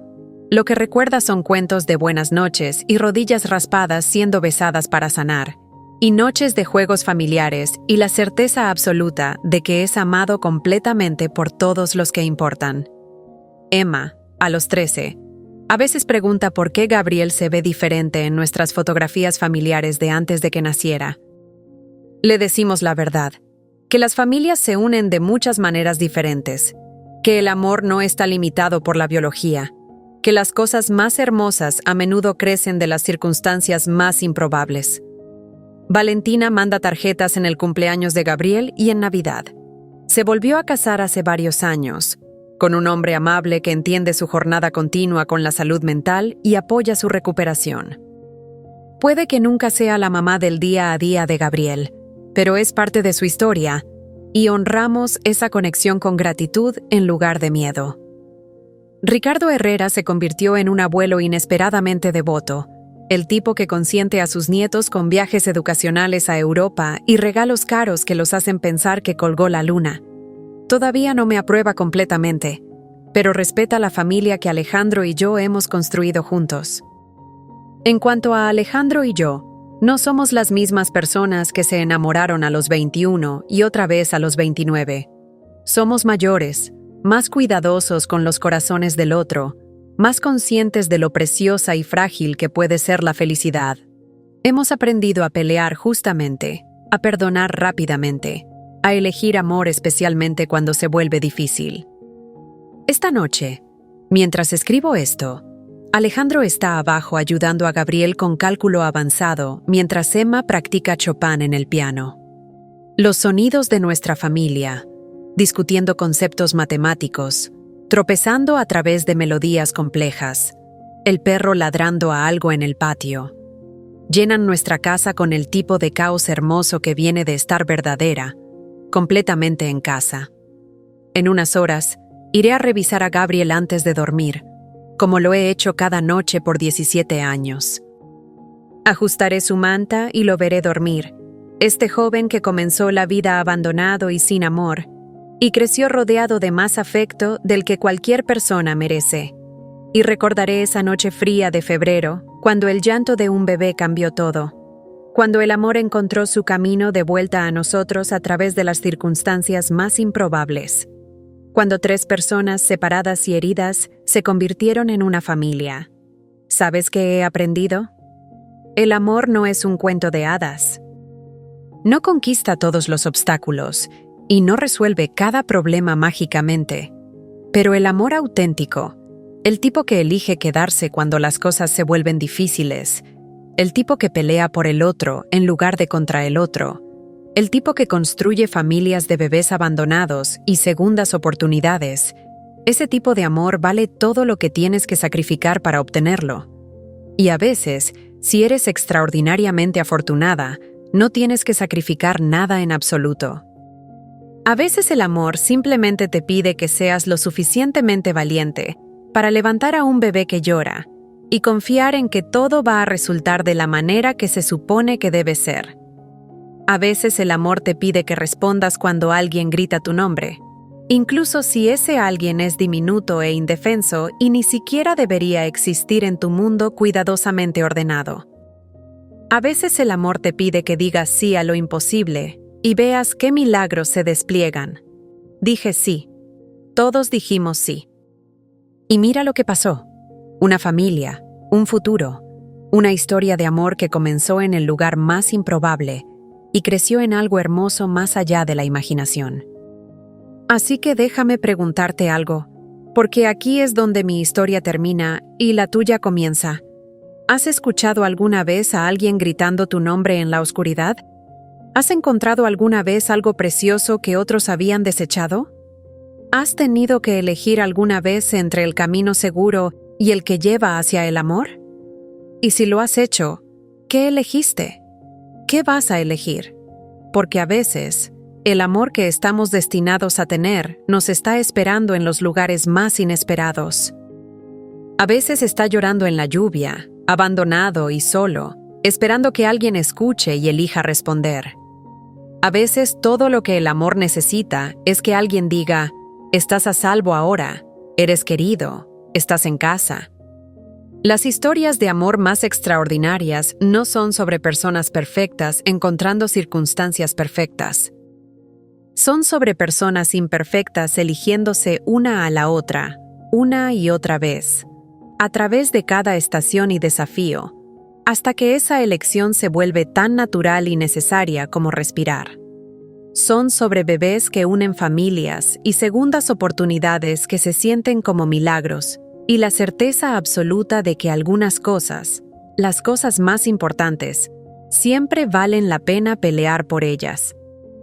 Lo que recuerda son cuentos de buenas noches y rodillas raspadas siendo besadas para sanar, y noches de juegos familiares y la certeza absoluta de que es amado completamente por todos los que importan. Emma, a los 13, a veces pregunta por qué Gabriel se ve diferente en nuestras fotografías familiares de antes de que naciera. Le decimos la verdad, que las familias se unen de muchas maneras diferentes, que el amor no está limitado por la biología, que las cosas más hermosas a menudo crecen de las circunstancias más improbables. Valentina manda tarjetas en el cumpleaños de Gabriel y en Navidad. Se volvió a casar hace varios años, con un hombre amable que entiende su jornada continua con la salud mental y apoya su recuperación. Puede que nunca sea la mamá del día a día de Gabriel, pero es parte de su historia, y honramos esa conexión con gratitud en lugar de miedo. Ricardo Herrera se convirtió en un abuelo inesperadamente devoto, el tipo que consiente a sus nietos con viajes educacionales a Europa y regalos caros que los hacen pensar que colgó la luna. Todavía no me aprueba completamente, pero respeta la familia que Alejandro y yo hemos construido juntos. En cuanto a Alejandro y yo, no somos las mismas personas que se enamoraron a los 21 y otra vez a los 29. Somos mayores, más cuidadosos con los corazones del otro, más conscientes de lo preciosa y frágil que puede ser la felicidad. Hemos aprendido a pelear justamente, a perdonar rápidamente, a elegir amor especialmente cuando se vuelve difícil. Esta noche, mientras escribo esto, Alejandro está abajo ayudando a Gabriel con cálculo avanzado mientras Emma practica Chopin en el piano. Los sonidos de nuestra familia, discutiendo conceptos matemáticos, tropezando a través de melodías complejas, el perro ladrando a algo en el patio, llenan nuestra casa con el tipo de caos hermoso que viene de estar verdadera, completamente en casa. En unas horas, iré a revisar a Gabriel antes de dormir, como lo he hecho cada noche por 17 años. Ajustaré su manta y lo veré dormir, este joven que comenzó la vida abandonado y sin amor, y creció rodeado de más afecto del que cualquier persona merece. Y recordaré esa noche fría de febrero, cuando el llanto de un bebé cambió todo, cuando el amor encontró su camino de vuelta a nosotros a través de las circunstancias más improbables, cuando 3 personas separadas y heridas se convirtieron en una familia. ¿Sabes qué he aprendido? El amor no es un cuento de hadas. No conquista todos los obstáculos y no resuelve cada problema mágicamente, pero el amor auténtico, el tipo que elige quedarse cuando las cosas se vuelven difíciles, el tipo que pelea por el otro en lugar de contra el otro, el tipo que construye familias de bebés abandonados y segundas oportunidades, ese tipo de amor vale todo lo que tienes que sacrificar para obtenerlo. Y a veces, si eres extraordinariamente afortunada, no tienes que sacrificar nada en absoluto. A veces el amor simplemente te pide que seas lo suficientemente valiente para levantar a un bebé que llora y confiar en que todo va a resultar de la manera que se supone que debe ser. A veces el amor te pide que respondas cuando alguien grita tu nombre, incluso si ese alguien es diminuto e indefenso y ni siquiera debería existir en tu mundo cuidadosamente ordenado. A veces el amor te pide que digas sí a lo imposible y veas qué milagros se despliegan. Dije sí. Todos dijimos sí. Y mira lo que pasó. Una familia, un futuro, una historia de amor que comenzó en el lugar más improbable y creció en algo hermoso más allá de la imaginación. Así que déjame preguntarte algo, porque aquí es donde mi historia termina y la tuya comienza. ¿Has escuchado alguna vez a alguien gritando tu nombre en la oscuridad? ¿Has encontrado alguna vez algo precioso que otros habían desechado? ¿Has tenido que elegir alguna vez entre el camino seguro y el que lleva hacia el amor? Y si lo has hecho, ¿qué elegiste? ¿Qué vas a elegir? Porque a veces, el amor que estamos destinados a tener nos está esperando en los lugares más inesperados. A veces está llorando en la lluvia, abandonado y solo, esperando que alguien escuche y elija responder. A veces todo lo que el amor necesita es que alguien diga: estás a salvo ahora, eres querido, estás en casa. Las historias de amor más extraordinarias no son sobre personas perfectas encontrando circunstancias perfectas. Son sobre personas imperfectas eligiéndose una a la otra, una y otra vez, a través de cada estación y desafío, hasta que esa elección se vuelve tan natural y necesaria como respirar. Son sobre bebés que unen familias y segundas oportunidades que se sienten como milagros, y la certeza absoluta de que algunas cosas, las cosas más importantes, siempre valen la pena pelear por ellas.